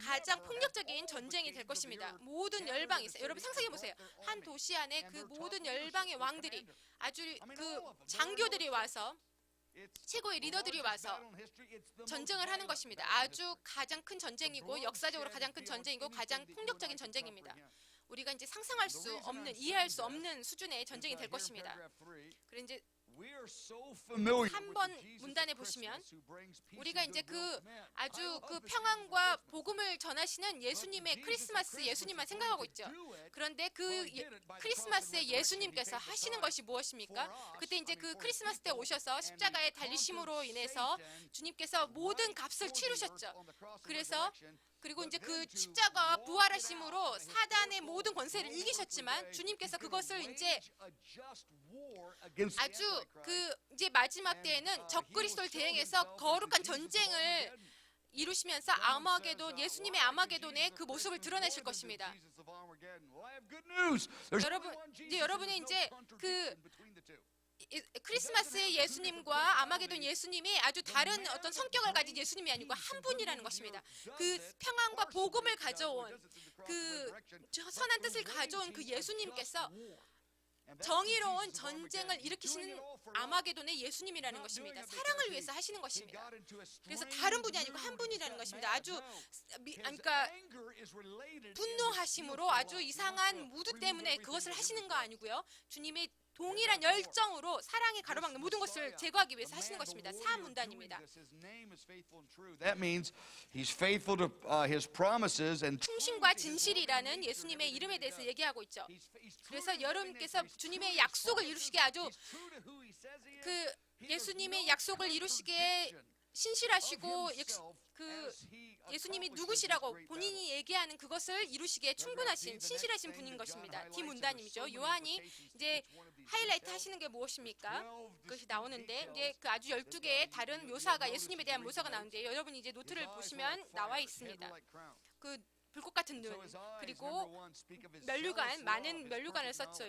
가장 폭력적인 전쟁이 될 것입니다. 모든 열방이 있어요. 여러분 상상해 보세요. 한 도시 안에 그 모든 열방의 왕들이 아주 그 장교들이 와서 최고의 리더들이 와서 전쟁을 하는 것입니다. 아주 가장 큰 전쟁이고 역사적으로 가장 큰 전쟁이고 가장 폭력적인 전쟁입니다. 우리가 이제 상상할 수 없는 이해할 수 없는 수준의 전쟁이 될 것입니다. 그래서 이제 3번 문단에 보시면 우리가 이제 그 아주 그 평안과 복음을 전하시는 예수님의 크리스마스 예수님만 생각하고 있죠. 그런데 그 크리스마스에 예수님께서 하시는 것이 무엇입니까? 그때 이제 그 크리스마스 때 오셔서 십자가에 달리심으로 인해서 주님께서 모든 값을 치르셨죠. 그리고 이제 그 십자가와 부활하심으로 사단의 모든 권세를 이기셨지만 주님께서 그것을 이제 아주 그 이제 마지막 때에는 적그리스도를 대행해서 거룩한 전쟁을 이루시면서 예수님의 아마게돈의 그 모습을 드러내실 것입니다. 여러분이 이제 그 크리스마스의 예수님과 아마게돈 예수님이 아주 다른 어떤 성격을 가진 예수님이 아니고 한 분이라는 것입니다. 그 평안과 복음을 가져온 그 선한 뜻을 가져온 그 예수님께서 정의로운 전쟁을 일으키시는 아마게돈의 예수님이라는 것입니다. 사랑을 위해서 하시는 것입니다. 그래서 다른 분이 아니고 한 분이라는 것입니다. 아주 그러니까 분노하심으로 아주 이상한 무드 때문에 그것을 하시는 거 아니고요. 주님의 동일한 열정으로 사랑에 가로막는 모든 것을 제거하기 위해서 하시는 것입니다. 사문단입니다. That means he's faithful to his promises and 충신과 진실이라는 예수님의 이름에 대해서 얘기하고 있죠. 그래서 여러분께서 주님의 약속을 이루시기에 아주 그 예수님의 약속을 이루시기에 신실하시고 그 예수님이 누구시라고 본인이 얘기하는 그것을 이루시기에 충분하신 신실하신 분인 것입니다. 디문다님이죠. 요한이 이제 하이라이트 하시는 게 무엇입니까? 그것이 나오는데 이제 그 아주 12개의 다른 묘사가 예수님에 대한 묘사가 나오는데 여러분이 이제 노트를 보시면 나와 있습니다. 그 불꽃 같은 눈 그리고 면류관 많은 면류관을 썼죠.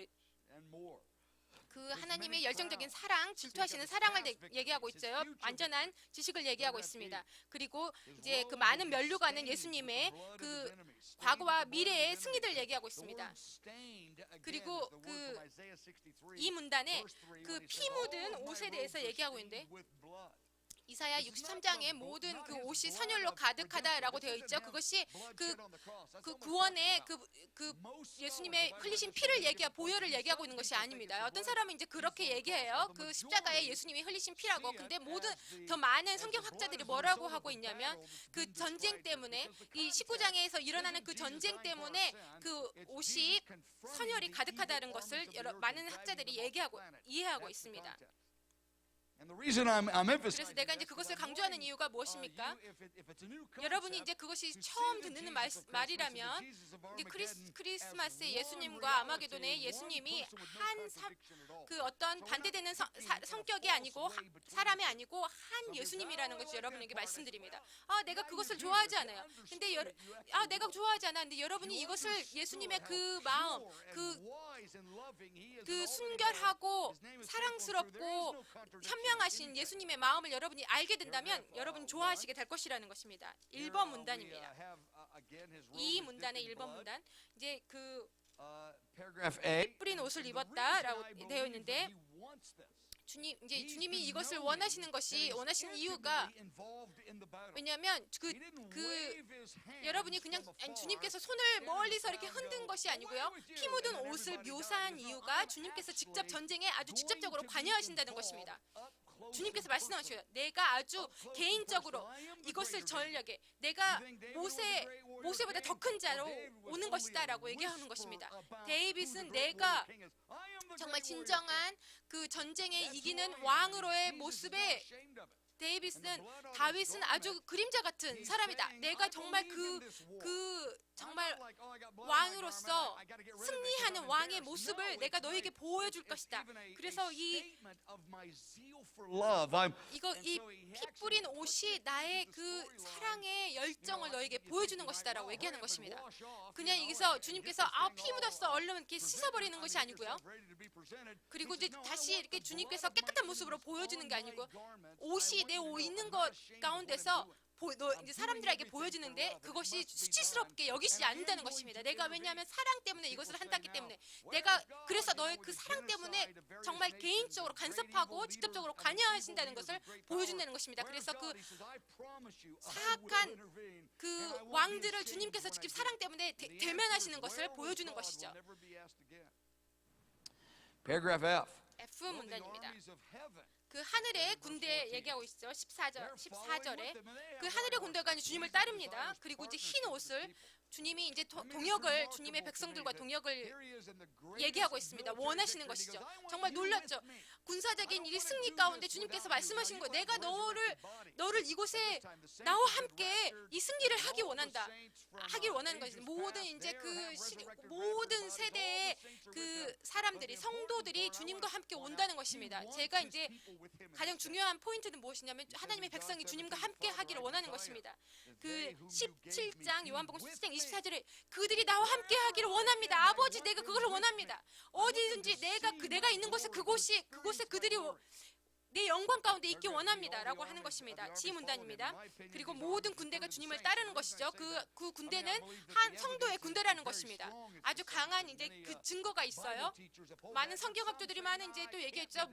그 하나님의 열정적인 사랑, 질투하시는 사랑을 얘기하고 있죠. 완전한 지식을 얘기하고 있습니다. 그리고 이제 그 많은 면류관은 예수님의 그 과거와 미래의 승리들 얘기하고 있습니다. 그리고 그 이 문단에 그 피 묻은 옷에 대해서 얘기하고 있는데 이사야 63장에 모든 그 옷이 선혈로 가득하다라고 되어 있죠. 그것이 그 구원의 그 예수님의 흘리신 피를 보혈을 얘기하고 있는 것이 아닙니다. 어떤 사람은 이제 그렇게 얘기해요. 그 십자가에 예수님이 흘리신 피라고. 근데 더 많은 성경학자들이 뭐라고 하고 있냐면 그 전쟁 때문에 이 19장에서 일어나는 그 전쟁 때문에 그 옷이 선혈이 가득하다는 것을 많은 학자들이 이해하고 있습니다. 그래서 내가 이제 그것을 강조하는 이유가 무엇입니까? 여러분이 이제 그것이 처음 듣는 말이라면 이제 크리스마스에 예수님과 아마게돈에 예수님이 그 어떤 반대되는 성격이 아니고 사람이 아니고 한 예수님이라는 것을 여러분에게 말씀드립니다. 내가 그것을 좋아하지 않아요. 근데 내가 좋아하지 않아. 근데 여러분이 이것을 예수님의 그 마음, 그 순결하고 사랑스럽고 현명하신 예수님의 마음을 여러분이 알게 된다면 여러분 좋아하시게 될 것이라는 것입니다. 1번 문단입니다. 이 문단의 1번 문단 이제 그 피 뿌린 옷을 입었다라고 되어 있는데 주님이 이것을 원하시는 이유가 왜냐하면 여러분이 그냥 주님께서 손을 멀리서 이렇게 흔든 것이 아니고요. 피 묻은 옷을 묘사한 이유가 주님께서 직접 전쟁에 아주 직접적으로 관여하신다는 것입니다. 주님께서 말씀하셔요. 내가 아주 개인적으로 이것을 전력에 내가 모세보다 더 큰 자로 오는 것이다 라고 얘기하는 것입니다. 데이빗은 내가 정말 진정한 그 전쟁에 이기는 왕으로의 모습에 다윗은 아주 그림자 같은 사람이다. 내가 정말 정말 왕으로서 승리하는 왕의 모습을 내가 너에게 보여줄 것이다. 그래서 이 피 뿌린 옷이 나의 그 사랑의 열정을 너에게 보여주는 것이다라고 얘기하는 것입니다. 그냥 여기서 주님께서 피 묻었어 얼른 이렇게 씻어버리는 것이 아니고요. 그리고 이제 다시 이렇게 주님께서 깨끗한 모습으로 보여주는 게 아니고 옷이 내 옷 있는 것 가운데서 이제 사람들에게 보여주는데 그것이 수치스럽게 여기지 않는다는 것입니다. 내가 왜냐하면 사랑 때문에 이것을 한다기 때문에 그래서 너의 그 사랑 때문에 정말 개인적으로 간섭하고 직접적으로 관여하신다는 것을 보여준다는 것입니다. 그래서 그 사악한 그 왕들을 주님께서 직접 사랑 때문에 대면하시는 것을 보여주는 것이죠. F 문단입니다. 그 하늘의 군대 얘기하고 있죠. 14절에 그 하늘의 군대가 주님을 따릅니다. 그리고 이제 흰 옷을 주님이 이제 주님의 백성들과 동역을 얘기하고 있습니다. 원하시는 것이죠. 정말 놀랐죠. 군사적인 이 승리 가운데 주님께서 말씀하신 거예요. 내가 너를 이곳에 나와 함께 이 승리를 하기를 원하는 것이죠. 모든 세대의 그 사람들이 성도들이 주님과 함께 온다는 것입니다. 제가 이제 가장 중요한 포인트는 무엇이냐면 하나님의 백성이 주님과 함께 하기를 원하는 것입니다. 그 17장 요한복음 17장 24절에 그들이 나와 함께 하기를 원합니다. 아버지 내가 그걸 원합니다. 어디든지 내가 있는 곳에 그곳에 그들이 내 영광 가운데 있기 원합니다 라고 하는 것입니다. 지문단입니다. 그리고 모든 군대가 주님을 따르는 것이죠. 그 군대는 한 성도의 군대라는 것입니다. 아주 강한 이제 그 증거가 있어요. 많은 성경학자들이 이제 또 얘기했죠.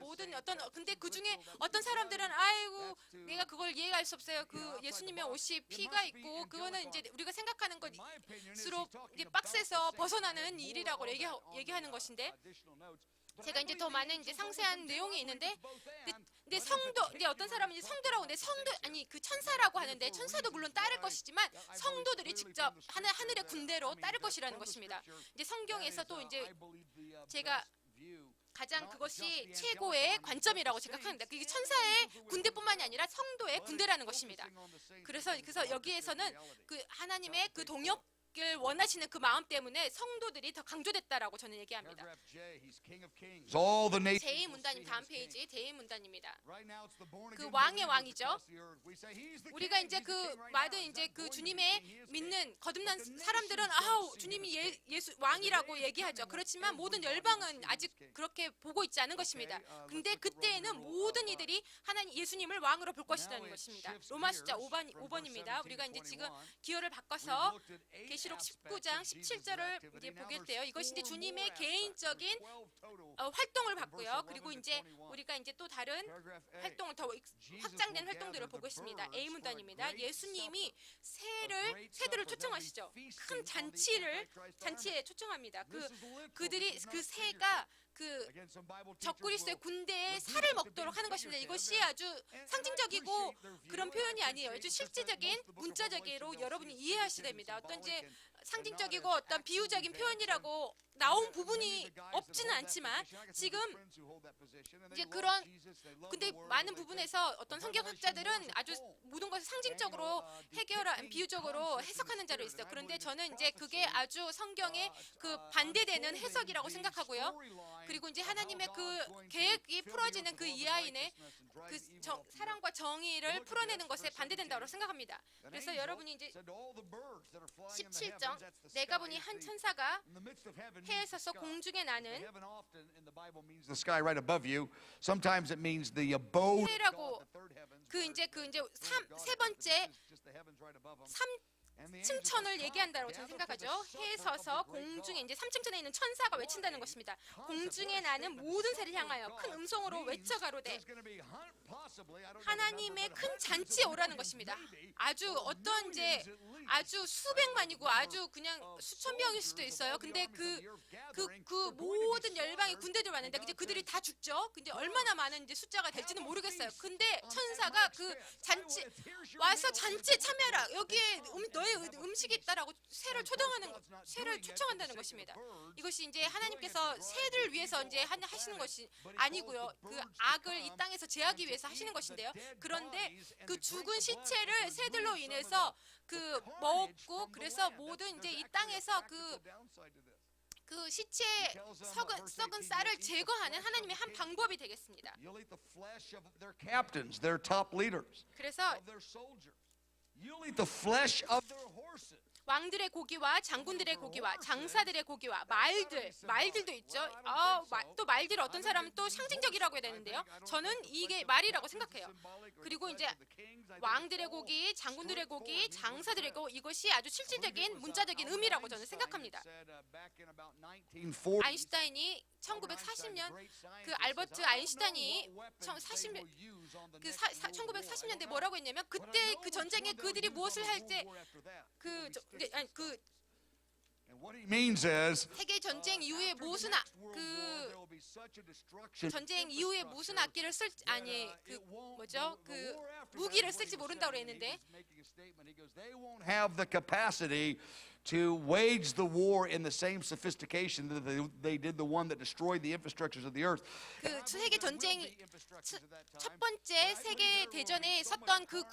근데 그 중에 어떤 사람들은 아이고 내가 그걸 이해할 수 없어요. 그 예수님의 옷이 피가 있고 그거는 이제 우리가 생각하는 것수록 이제 박스에서 벗어나는 일이라고 얘기하는 것인데 제가 이제 더 많은 이제 상세한 내용이 있는데, 근데 성도, 이제 어떤 사람은 이제 성도라고 하는데 성도 아니 그 천사라고 하는데 천사도 물론 따를 것이지만 성도들이 직접 하늘의 군대로 따를 것이라는 것입니다. 이제 성경에서 또 이제 제가 가장 그것이 최고의 관점이라고 생각합니다. 그게 천사의 군대뿐만이 아니라 성도의 군대라는 것입니다. 그래서 여기에서는 그 하나님의 그 동역을 원하시는 그 마음 때문에 성도들이 더 강조됐다라고 저는 얘기합니다. 제2 문단님 다음 페이지 제2 문단입니다. 그 왕의 왕이죠. 우리가 이제 그 많은 이제 그 주님의 믿는 거듭난 사람들은 아우 주님이 예수 왕이라고 얘기하죠. 그렇지만 모든 열방은 아직 그렇게 보고 있지 않은 것입니다. 근데 그때에는 모든 이들이 하나님 예수님을 왕으로 볼 것이라는 것입니다. 로마 숫자 5번입니다. 우리가 이제 지금 기호를 바꿔서 계시록 19장 17절을 이제 보게 돼요. 이것이 이제 주님의 개인적인 활동을 봤고요. 그리고 이제 우리가 이제 또 다른 활동을 더 확장된 활동들을 보고 있습니다. A 문단입니다. 예수님이 새들을 초청하시죠. 큰 잔치에 초청합니다. 그들이 그 새가 그 적그리스도의 군대에 살을 먹도록 하는 것입니다. 이것이 아주 상징적이고 그런 표현이 아니에요. 아주 실제적인 문자적으로 여러분이 이해하셔야 됩니다. 어떤 이제 상징적이고 어떤 비유적인 표현이라고 나온 부분이 없지는 않지만 지금 이제 그런 근데 많은 부분에서 어떤 성경학자들은 아주 모든 것을 상징적으로 비유적으로 해석하는 자로 있어요. 그런데 저는 이제 그게 아주 성경의 그 반대되는 해석이라고 생각하고요. 그리고 이제 하나님의 그 계획이 풀어지는 그 이하인의 그 사랑과 정의를 풀어내는 것에 반대된다고 생각합니다. 그래서 여러분이 이제 17장 내가 보니 한 천사가 해에 서서 공중에 나는 해라고 그 이제 세 번째 층천을 얘기한다고 저는 생각하죠. 해에 서서 공중에 이제 3층천에 있는 천사가 외친다는 것입니다. 공중에 나는 모든 새를 향하여 큰 음성으로 외쳐가로되 하나님의 큰 잔치에 오라는 것입니다. 아주 어떤 이제 아주 수백만이고 아주 그냥 수천 명일 수도 있어요. 근데 그 모든 열방의 군대들 왔는데 이제 그들이 다 죽죠. 근데 얼마나 많은 이제 숫자가 될지는 모르겠어요. 근데 천사가 그 잔치 와서 잔치에 참여하라. 여기에 너의 음식이 있다라고 새를 초청한다는 것입니다. 이것이 이제 하나님께서 새를 위해서 이제 하시는 것이 아니고요. 그 악을 이 땅에서 제하기 위해서 하시는 것인데요. 그런데 그 죽은 시체를 새들로 인해서 그 먹고 그래서 모든 이제 이 땅에서 그 시체에 썩은 쌀을 제거하는 하나님의 한 방법이 되겠습니다. 그래서 왕들의 고기와 장군들의 고기와 장사들의 고기와 말들도 있죠. 또 말들을 어떤 사람은 또 상징적이라고 해야 되는데요. 저는 이게 말이라고 생각해요. 그리고 이제 왕들의 고기, 장군들의 고기, 장사들의 고기 이것이 아주 실질적인 문자적인 의미라고 저는 생각합니다. 아인슈타인이 1940년 그 알버트 아인슈타인이 1940년대 뭐라고 했냐면 그때 그 전쟁에 그들이 무엇을 할지 세계 전쟁 이후에 전쟁 이후에 무슨 악기를 쓸지 무기를 쓸지 모른다고 했는데 to wage the war in the same sophistication that they did the one that destroyed the infrastructures of the earth. 그 세계 전쟁 첫 번째 세계 대전에 썼던 그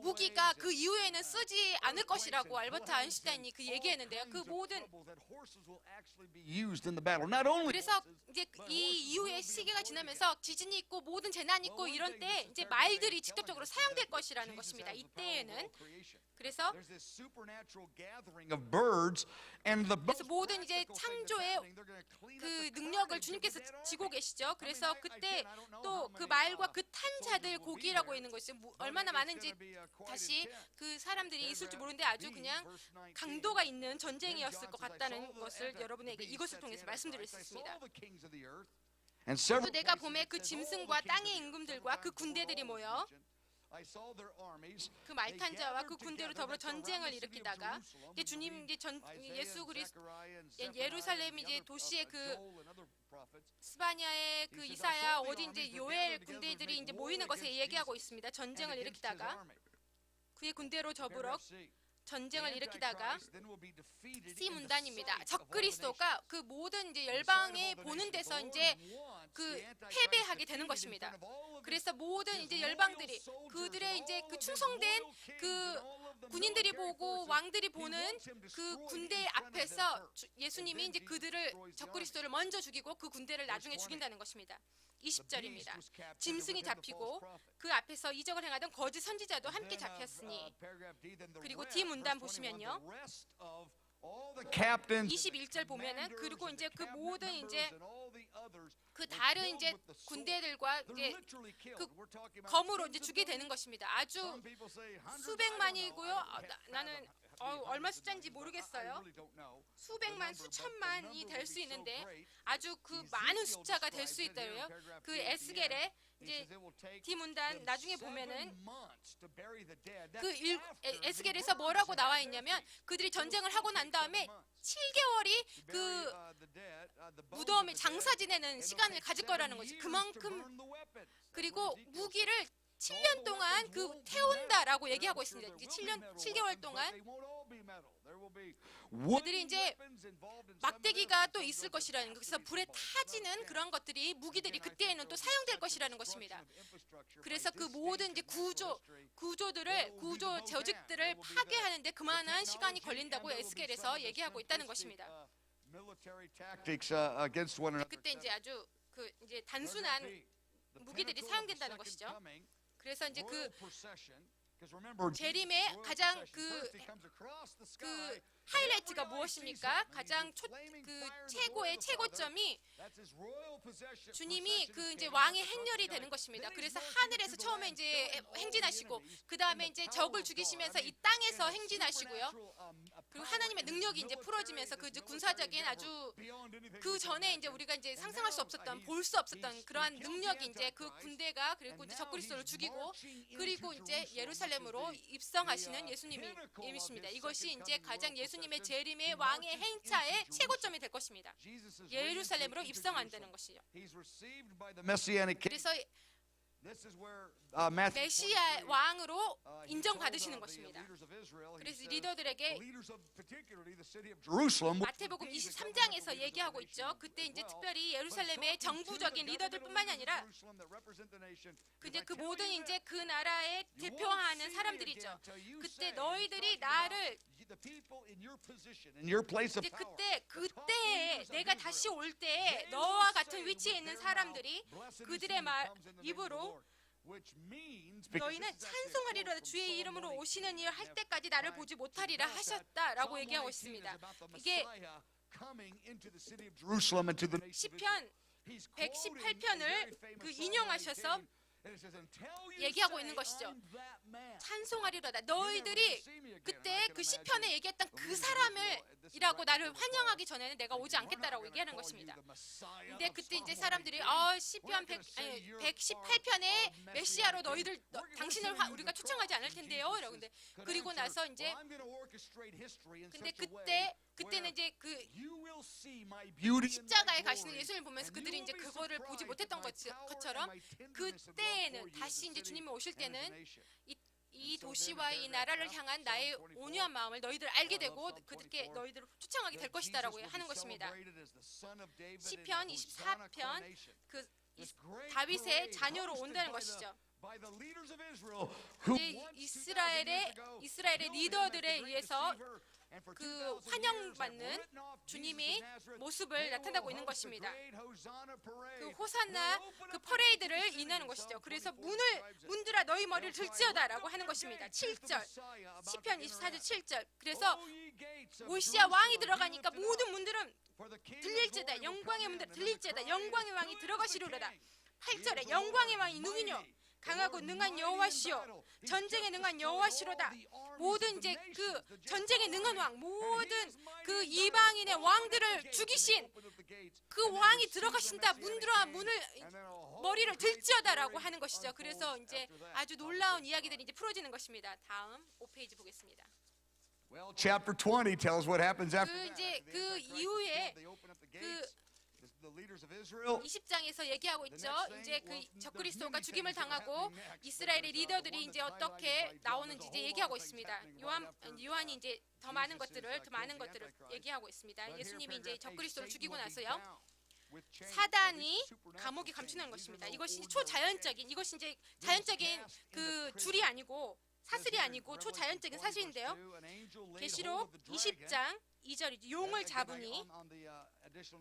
무기가 그 이후에는 쓰지 않을 것이라고 알버트 아인슈타인이 그 얘기했는데요. 그 모든 그래서 이제 이 이후에 시기가 지나면서 지진이 있고 모든 재난이 있고 이런 때 이제 말들이 직접적으로 사용될 것이라는 것입니다. 이때에는 그래서 모든 이제 창조의 그 능력을 주님께서 지고 계시죠. 그래서 그때 또 그 말과 그 탄 자들 고기라고 있는 것이 얼마나 많은지 다시 그 사람들이 있을지 모르는데 아주 그냥 강도가 있는 전쟁이었을 것 같다는 것을 여러분에게 이것을 통해서 말씀드릴 수 있습니다. 또 내가 봄에 그 짐승과 땅의 임금들과 그 군대들이 모여 그 말탄 자와 그 군대로 더불어 전쟁을 일으키다가 이제 주님 이제 예수 그리스도 예루살렘 이제 도시의 그 스바냐의 그 이사야 어디 이제 요엘 군대들이 이제 모이는 것에 얘기하고 있습니다. 전쟁을 일으키다가 그의 군대로 더불어 전쟁을 일으키다가 C 문단입니다. 적그리스도가 그 모든 이제 열방에 보는 데서 이제 그 패배하게 되는 것입니다. 그래서 모든 이제 열방들이 그들의 이제 그 충성된 그 군인들이 보고 왕들이 보는 그 군대 앞에서 예수님이 이제 그들을 적그리스도를 먼저 죽이고 그 군대를 나중에 죽인다는 것입니다. 20절입니다. 짐승이 잡히고 그 앞에서 이적을 행하던 거짓 선지자도 함께 잡혔으니. 그리고 D 문단 보시면요. 21절 보면은 그리고 이제 그 모든 이제 그 다른 이제 군대들과 이제 그 검으로 이제 죽게 되는 것입니다. 아주 수백만이고요. 나는 얼마 숫자인지 모르겠어요. 수백만, 수천만이 될 수 있는데 아주 그 많은 숫자가 될 수 있다고요. 그 에스겔의 이제 D 문단 나중에 보면은 그 에스겔에서 뭐라고 나와 있냐면 그들이 전쟁을 하고 난 다음에 7개월이 그 무덤에 장사 지내는 시간을 가질 거라는 거지. 그만큼 그리고 무기를 7년 동안 그 태운다라고 얘기하고 있습니다. 이제 7개월 동안 그들이 이제 막대기가 또 있을 것이라는 거. 그래서 불에 타지는 그런 것들이 무기들이 그때에는 또 사용될 것이라는 것입니다. 그래서 그 모든 이제 구조 조직들을 파괴하는데 그만한 시간이 걸린다고 에스겔에서 얘기하고 있다는 것입니다. 그때 이제 아주 그 이제 단순한 무기들이 사용된다는 것이죠. 그래서 이제 그 재림의 가장 그 하이라이트가 무엇입니까? 가장 최고의 최고점이 주님이 그 이제 왕의 행렬이 되는 것입니다. 그래서 하늘에서 처음에 이제 행진하시고 그 다음에 이제 적을 죽이시면서 이 땅에서 행진하시고요. 그리고 하나님의 능력이 이제 풀어지면서 그 군사적인 아주 그 전에 이제 우리가 이제 상상할 수 없었던 볼 수 없었던 그러한 능력이 이제 그 군대가 그리고 이제 적그리스도를 죽이고 그리고 이제 예루살렘으로 입성하시는 예수님이십니다. 이것이 이제 가장 예수님의 재림의 왕의 행차의 최고점이 될 것입니다. 예루살렘으로 입성한다는 것이죠. 그래서 메시아 왕으로 인정받으시는 것입니다. 그래서 리더들에게 마태복음 23장에서 얘기하고 있죠. 그때 이제 특별히 예루살렘의 정부적인 리더들뿐만이 아니라 근데 그 모든 이제 그 나라에 대표하는 사람들이죠. 그때 너희들이 나를 이제 그때 내가 다시 올 때 너와 같은 위치에 있는 사람들이 그들의 입으로 너희는 찬송하리로다 주의 이름으로 오시는 일 할 때까지 나를 보지 못하리라 하셨다라고 얘기하고 있습니다. 이게 시편 118편을 그 인용하셔서 얘기하고 있는 것이죠. 찬송하리로다. 너희들이 그때 그 시편에 얘기했던 그 사람을이라고 나를 환영하기 전에는 내가 오지 않겠다라고 얘기하는 것입니다. 근데 그때 이제 사람들이 시편 118편의 메시아로 당신을 우리가 초청하지 않을 텐데요. 이러는데 그리고 나서 이제 근데 그때는 이제 그 십자가에 가시는 예수님을 보면서 그들이 이제 그거를 보지 못했던 것처럼 그때는 다시 이제 주님이 오실 때는 이 도시와 이 나라를 향한 나의 온유한 마음을 너희들 알게 되고 그들께 너희들을 초청하게 될 것이다라고 하는 것입니다. 시편 24편 그 다윗의 자녀로 온다는 것이죠. 이스라엘의 리더들에 의해서 그 환영받는 주님의 모습을 나타나고 있는 것입니다. 그 호산나 그 퍼레이드를 인하는 것이죠. 그래서 문들아 너희 머리를 들지어다라고 하는 것입니다. 7절 시편 24절 7절 그래서 모시아 왕이 들어가니까 모든 문들은 들릴지어다 영광의 문들 들릴지어다 영광의 왕이 들어가시리로다. 8절에 영광의 왕이 누구뇨 강하고 능한 여호와시요 전쟁에 능한 여호와시로다. 모든 이제 그 전쟁에 능한 왕 모든 그 이방인의 왕들을 죽이신 그 왕이 들어가신다. 문을 머리를 들쥐어다라고 하는 것이죠. 그래서 이제 아주 놀라운 이야기들이 이제 풀어지는 것입니다. 다음 5페이지 보겠습니다. Well, chapter 20 tells what happens after 그 that. 이제 그 이후에 They open up the 그 gates. The leaders of Israel. 20장에서 얘기하고 있죠. 이제 그 적그리스도가 죽임을 당하고 이스라엘의 리더들이 이제 어떻게 나오는지 이제 얘기하고 있습니다. 요한이 이제 더 많은 것들을 얘기하고 있습니다. 예수님이 이제 적그리스도를 죽이고 나서요. 사단이 감옥에 감추는 것입니다. 이것이 초자연적인, 이것이 이제 자연적인 그 줄이 아니고 사슬이 아니고 초자연적인 사실인데요. 계시록 20장 2절 용을 잡으니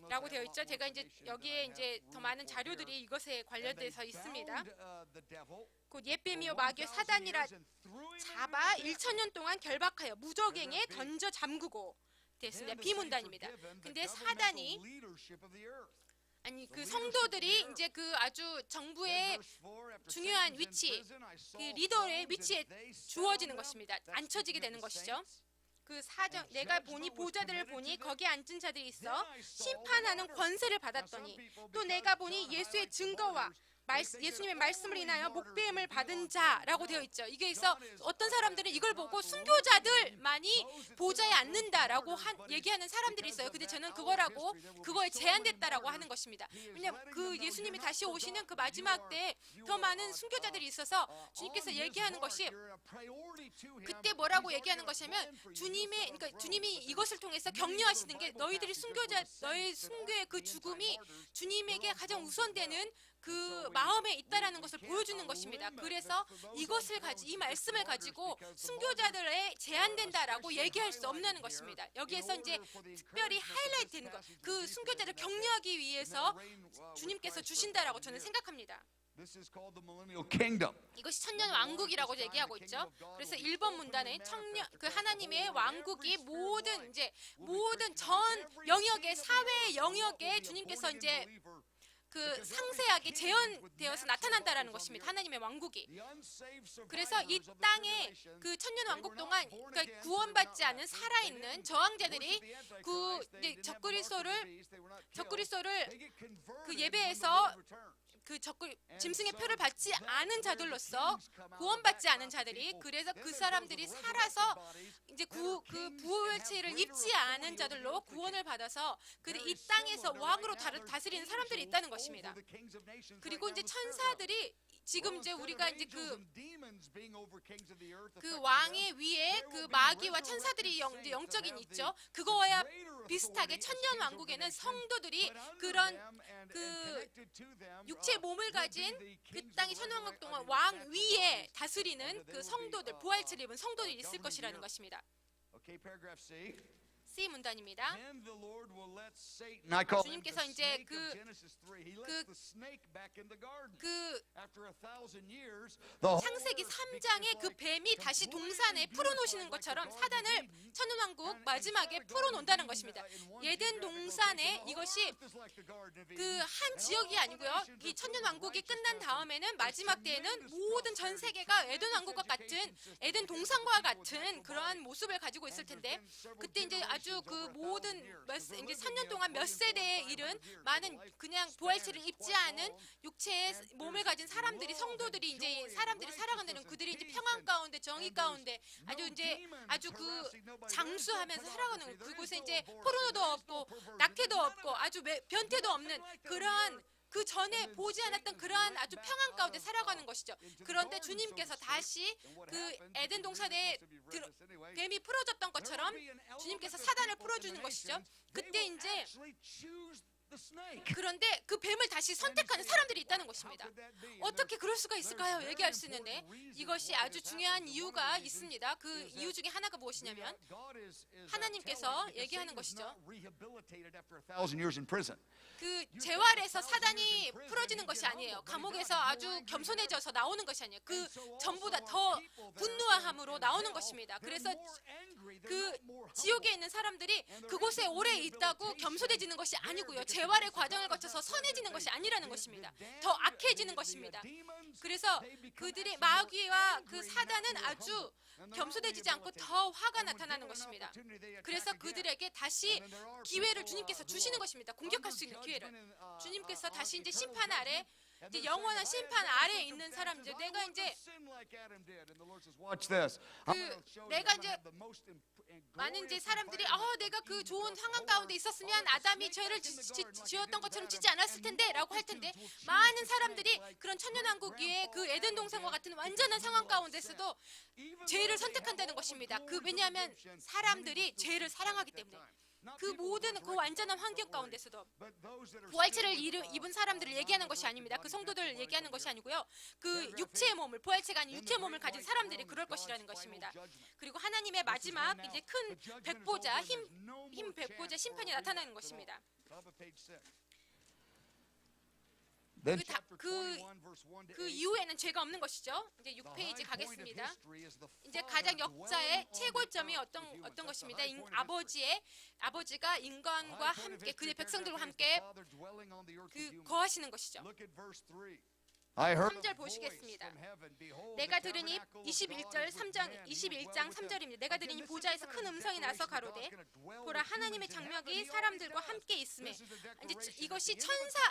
라고 되어 있죠. 제가 이제 여기에 이제 더 많은 자료들이 이것에 관련돼서 있습니다. 곧 옛뱀이요 마귀요 사단이라 잡아 1000년 동안 결박하여 무저갱에 던져 잠그고 됐습니다. 비문단입니다. 근데 사단이 아니 그 성도들이 이제 그 아주 정부의 중요한 위치, 그 리더의 위치에 주어지는 것입니다. 앉혀지게 되는 것이죠. 그 사정 내가 보니 보좌들을 보니 거기에 앉은 자들이 있어 심판하는 권세를 받았더니 또 내가 보니 예수의 증거와 예수님의 말씀을 인하여 목배임을 받은 자라고 되어 있죠. 이게서 어떤 사람들은 이걸 보고 순교자들만이 보좌에 앉는다라고 얘기하는 사람들이 있어요. 근데 저는 그거에 제한됐다라고 하는 것입니다. 왜냐하면 그 예수님이 다시 오시는 그 마지막 때 더 많은 순교자들이 있어서 주님께서 얘기하는 것이 그때 뭐라고 얘기하는 것이냐면 주님이 이것을 통해서 격려하시는 게 너희 순교의 그 죽음이 주님에게 가장 우선되는 그 마음에 있다라는 것을 보여주는 것입니다. 그래서 이 말씀을 가지고 순교자들에 제한된다라고 얘기할 수 없는 것입니다. 여기에서 이제 특별히 하이라이트되는 것, 그 순교자를 격려하기 위해서 주님께서 주신다라고 저는 생각합니다. 이것이 천년 왕국이라고 얘기하고 있죠. 그래서 1번 문단에 그 하나님의 왕국이 모든 전 영역의 사회 영역에 주님께서 이제 그 상세하게 재현되어서 나타난다라는 것입니다. 하나님의 왕국이. 그래서 이 땅에 그 천년 왕국 동안 그러니까 구원받지 않은 살아있는 저항자들이 그 적그리스도를 그 예배에서 그 짐승의 표를 받지 않은 자들로서 구원받지 않은 자들이 그래서 그 사람들이 살아서 이제 그 부활체를 입지 않은 자들로 구원을 받아서 이 땅에서 왕으로 다스리는 사람들이 있다는 것입니다. 그리고 이제 천사들이 지금 이제 우리가 이제 그 왕의 위에 그 마귀와 천사들이 영적인 있죠. 그거와 비슷하게 천년 왕국에는 성도들이 그런 그 육체의 몸을 가진 그 땅의 천년 왕국 동안 왕 위에 다스리는 그 성도들, 부활체를 입은 성도들이 있을 것이라는 것입니다. C 문단입니다. 주님께서 이제 창세기 3장에 그 뱀이 다시 동산에 풀어놓으시는 것처럼 사단을 천년왕국 마지막에 풀어놓는다는 것입니다. 예덴 동산에 이것이 그 한 지역이 아니고요. 이 천년왕국이 끝난 다음에는 마지막 때에는 모든 전 세계가 에덴 왕국과 같은 에덴 동산과 같은 그러한 모습을 가지고 있을 텐데 그때 이제 아주 그 모든 이제 3년 동안 몇 세대에 이른 많은 그냥 부활체를 입지 않은 육체의 몸을 가진 사람들이 성도들이 이제 사람들이 살아가는 그들이 이제 평안 가운데 정의 가운데 아주 그 장수하면서 살아가는 그곳에 이제 포르노도 없고 낙태도 없고 아주 변태도 없는 그러한 그 전에 보지 않았던 그러한 아주 평안 가운데 살아가는 것이죠. 그런데 주님께서 다시 그 에덴 동산에 뱀이 풀어졌던 것처럼 주님께서 사단을 풀어주는 것이죠. 그때 이제 그런데 그 뱀을 다시 선택하는 사람들이 있다는 것입니다. 어떻게 그럴 수가 있을까요? 얘기할 수 있는데 이것이 아주 중요한 이유가 있습니다. 그 이유 중에 하나가 무엇이냐면 하나님께서 얘기하는 것이죠. 그 재활에서 사단이 풀어지는 것이 아니에요. 감옥에서 아주 겸손해져서 나오는 것이 아니에요. 그 전보다 더 분노함으로 나오는 것입니다. 그래서 그 지옥에 있는 사람들이 그곳에 오래 있다고 겸손해지는 것이 아니고요. 재활의 과정을 거쳐서 선해지는 것이 아니라는 것입니다. 더 악해지는 것입니다. 그래서 그들의 마귀와 그 사단은 아주 겸손해지지 않고 더 화가 나타나는 것입니다. 그래서 그들에게 다시 기회를 주님께서 주시는 것입니다. 공격할 수 있는 기회를. 주님께서 다시 이제 심판 아래 이제 영원한 심판 아래에 있는 사람, 이제 내가 이제 내가 이제 많은 이제 사람들이 내가 그 좋은 상황 가운데 있었으면 아담이 죄를 지었던 것처럼 지지 않았을 텐데라고 할 텐데, 많은 사람들이 그런 천년왕국의 그 에덴 동산과 같은 완전한 상황 가운데서도 죄를 선택한다는 것입니다. 왜냐하면 사람들이 죄를 사랑하기 때문에. 그 모든 그 완전한 환경 가운데서도 부활체를 입은 사람들을 얘기하는 것이 아닙니다. 그 성도들을 얘기하는 것이 아니고요. 그 육체의 몸을, 부활체가 아닌 육체의 몸을 가진 사람들이 그럴 것이라는 것입니다. 그리고 하나님의 마지막 이제 큰 백보자, 힘 백보자 심판이 나타나는 것입니다. 그 이후에는 죄가 없는 것이죠. 이제 6페이지 가겠습니다. 이제 가장 역사의 최고점이 어떤 것입니다. 아버지가 인간과 함께, 그의 백성들과 함께 거하시는 것이죠. 3절 보시겠습니다. 내가 들으니 21장 3절입니다. 내가 들으니 보좌에서 큰 음성이 나서 가로되 보라, 하나님의 장막이 사람들과 함께 있음에. 이제 이것이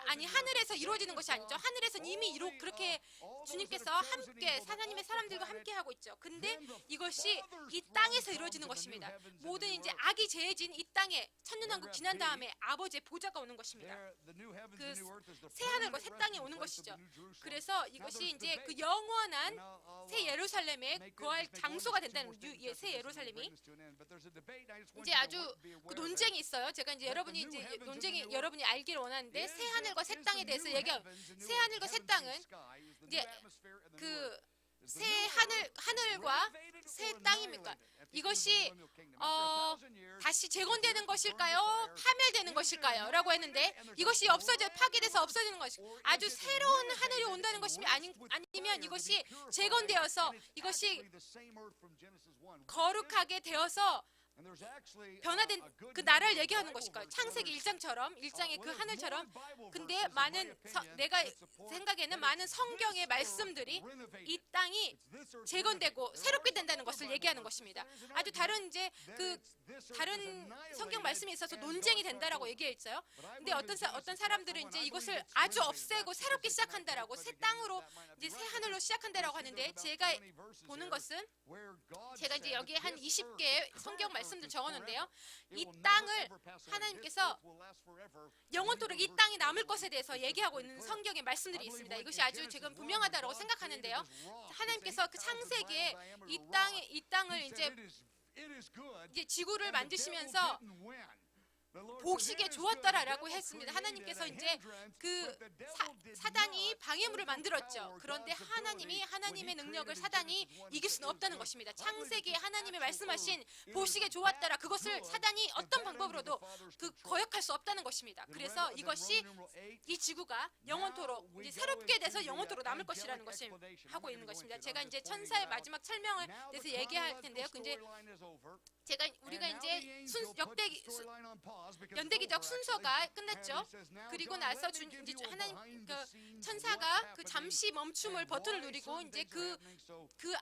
하늘에서 이루어지는 것이 아니죠. 하늘에서는 이미 그렇게 주님께서 함께 하나님의 사람들과 함께 하고 있죠. 근데 이것이 이 땅에서 이루어지는 것입니다. 모든 이제 악이 제해진 이 땅에 천년왕국 지난 다음에 아버지의 보좌가 오는 것입니다. 그 새 하늘과 새 땅이 오는 것이죠. 그래서 이것이 이제 그 영원한 새 예루살렘의 거할 장소가 된다는 새 예루살렘이. 이제 아주 그 논쟁이 있어요. 제가 이제 여러분이 알기를 원하는데, 새 하늘과 새 땅에 대해서 새 하늘과 새 땅은 이제 그 새 하늘과 새 땅입니까? 이것이 다시 재건되는 것일까요? 파멸되는 것일까요? 라고 했는데, 이것이 파괴돼서 없어지는 것이, 아주 새로운 하늘이 온다는 것이 아니면 이것이 재건되어서 이것이 거룩하게 되어서 변화된 그 나라를 얘기하는 것일까요? 창세기 1장의 그 하늘처럼. 근데 내가 생각에는 많은 성경의 말씀들이 이 땅이 재건되고 새롭게 된다는 것을 얘기하는 것입니다. 아주 다른 성경 말씀에 있어서 논쟁이 된다라고 얘기했어요. 근데 어떤 사람들은 이제 이것을 아주 없애고 새롭게 시작한다라고, 새 땅으로 이제 새 하늘로 시작한다라고 하는데, 제가 보는 것은, 제가 이제 여기에 한 20개의 성경 말씀들 적어놓은데요. 이 땅을 하나님께서 영원토록 이 땅이 남을 것에 대해서 얘기하고 있는 성경의 말씀들이 있습니다. 이것이 아주 지금 분명하다고 생각하는데요. 하나님께서 그 창세기에 이 땅을 이제 지구를 만드시면서 보시기에 좋았더라라고 했습니다. 하나님께서 이제 그 사단이 방해물을 만들었죠. 그런데 하나님의 능력을 사단이 이길 수는 없다는 것입니다. 창세기에 하나님이 말씀하신 보시기에 좋았더라, 그것을 사단이 어떤 방법으로도 거역할 수 없다는 것입니다. 그래서 이것이 이 지구가 영원토록 이제 새롭게 돼서 영원토록 남을 것이라는 것을 하고 있는 것입니다. 제가 이제 천사의 마지막 설명을 대해서 얘기할 텐데요. 근데 우리가 이제 연대기적 순서가 끝났죠. 그리고 나서 이제 하나님 천사가 그 잠시 멈춤을 버튼을 누리고 이제 그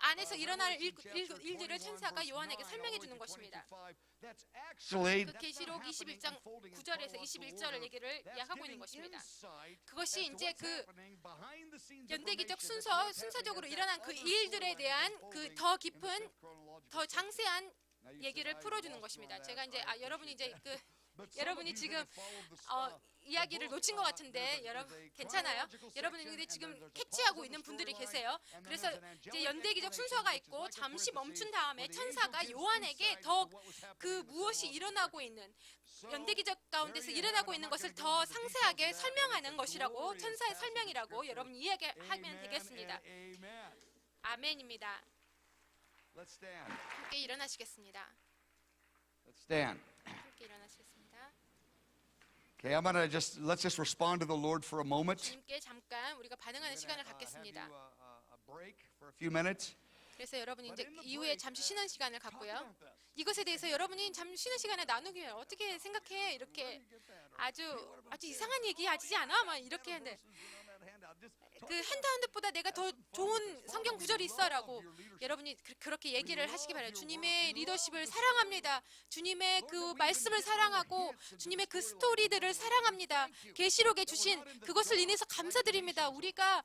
안에서 일어날 일들을 천사가 요한에게 설명해 주는 것입니다. 그 계시록 21장 9절에서 21절을 얘기를 하고 있는 것입니다. 그것이 이제 그 연대기적 순서적으로 일어난 그 일들에 대한 그 더 깊은, 더 장세한 얘기를 풀어주는 것입니다. 제가 이제 여러분이 지금 이야기를 놓친 것 같은데, 여러분 괜찮아요? 여러분이 지금 캐치하고 있는 분들이 계세요. 그래서 이제 연대기적 순서가 있고, 잠시 멈춘 다음에 천사가 요한에게 더 그 무엇이 일어나고 있는, 연대기적 가운데서 일어나고 있는 것을 더 상세하게 설명하는 것이라고, 천사의 설명이라고 여러분이 이야기하면 되겠습니다. 아멘입니다. 함께 일어나시겠습니다. Let's stand. 함께 일어나시겠습니다. Okay, let's just respond to the Lord for a moment. 주님께 잠깐 우리가 반응하는 시간을 갖겠습니다. A break for a few minutes. 그래서 여러분이 이제 이후에 잠시 쉬는 시간을 갖고요. 이것에 대해서 여러분이 잠시 쉬는 시간에 나누기면 어떻게 생각해? 이렇게 아주 이상한 얘기 하지 않아? 막 이렇게 하는데, 그 핸드아웃보다 내가 더 좋은 성경 구절이 있어라고 여러분이 그렇게 얘기를 하시기 바라요. 주님의 리더십을 사랑합니다. 주님의 그 말씀을 사랑하고 주님의 그 스토리들을 사랑합니다. 계시록에 주신 그것을 인해서 감사드립니다. 우리가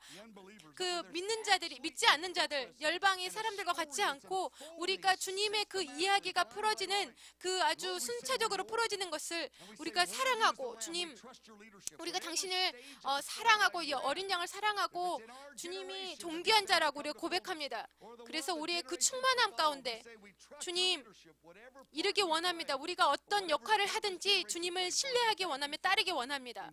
그 믿는 자들이 믿지 않는 자들 열방의 사람들과 같지 않고 우리가 주님의 그 이야기가 풀어지는 그 아주 순차적으로 풀어지는 것을 우리가 사랑하고 주님 우리가 당신을 사랑하고 이 어린 양을 사랑하고 주님이 존귀한 자라고 우리가 고백합니다. 그래서 우리의 그 충만함 가운데 주님 이르기 원합니다. 우리가 어떤 역할을 하든지 주님을 신뢰하기 원하며 따르기 원합니다.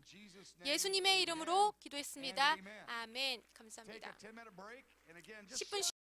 예수님의 이름으로 기도했습니다. 아멘. 감사합니다. 10분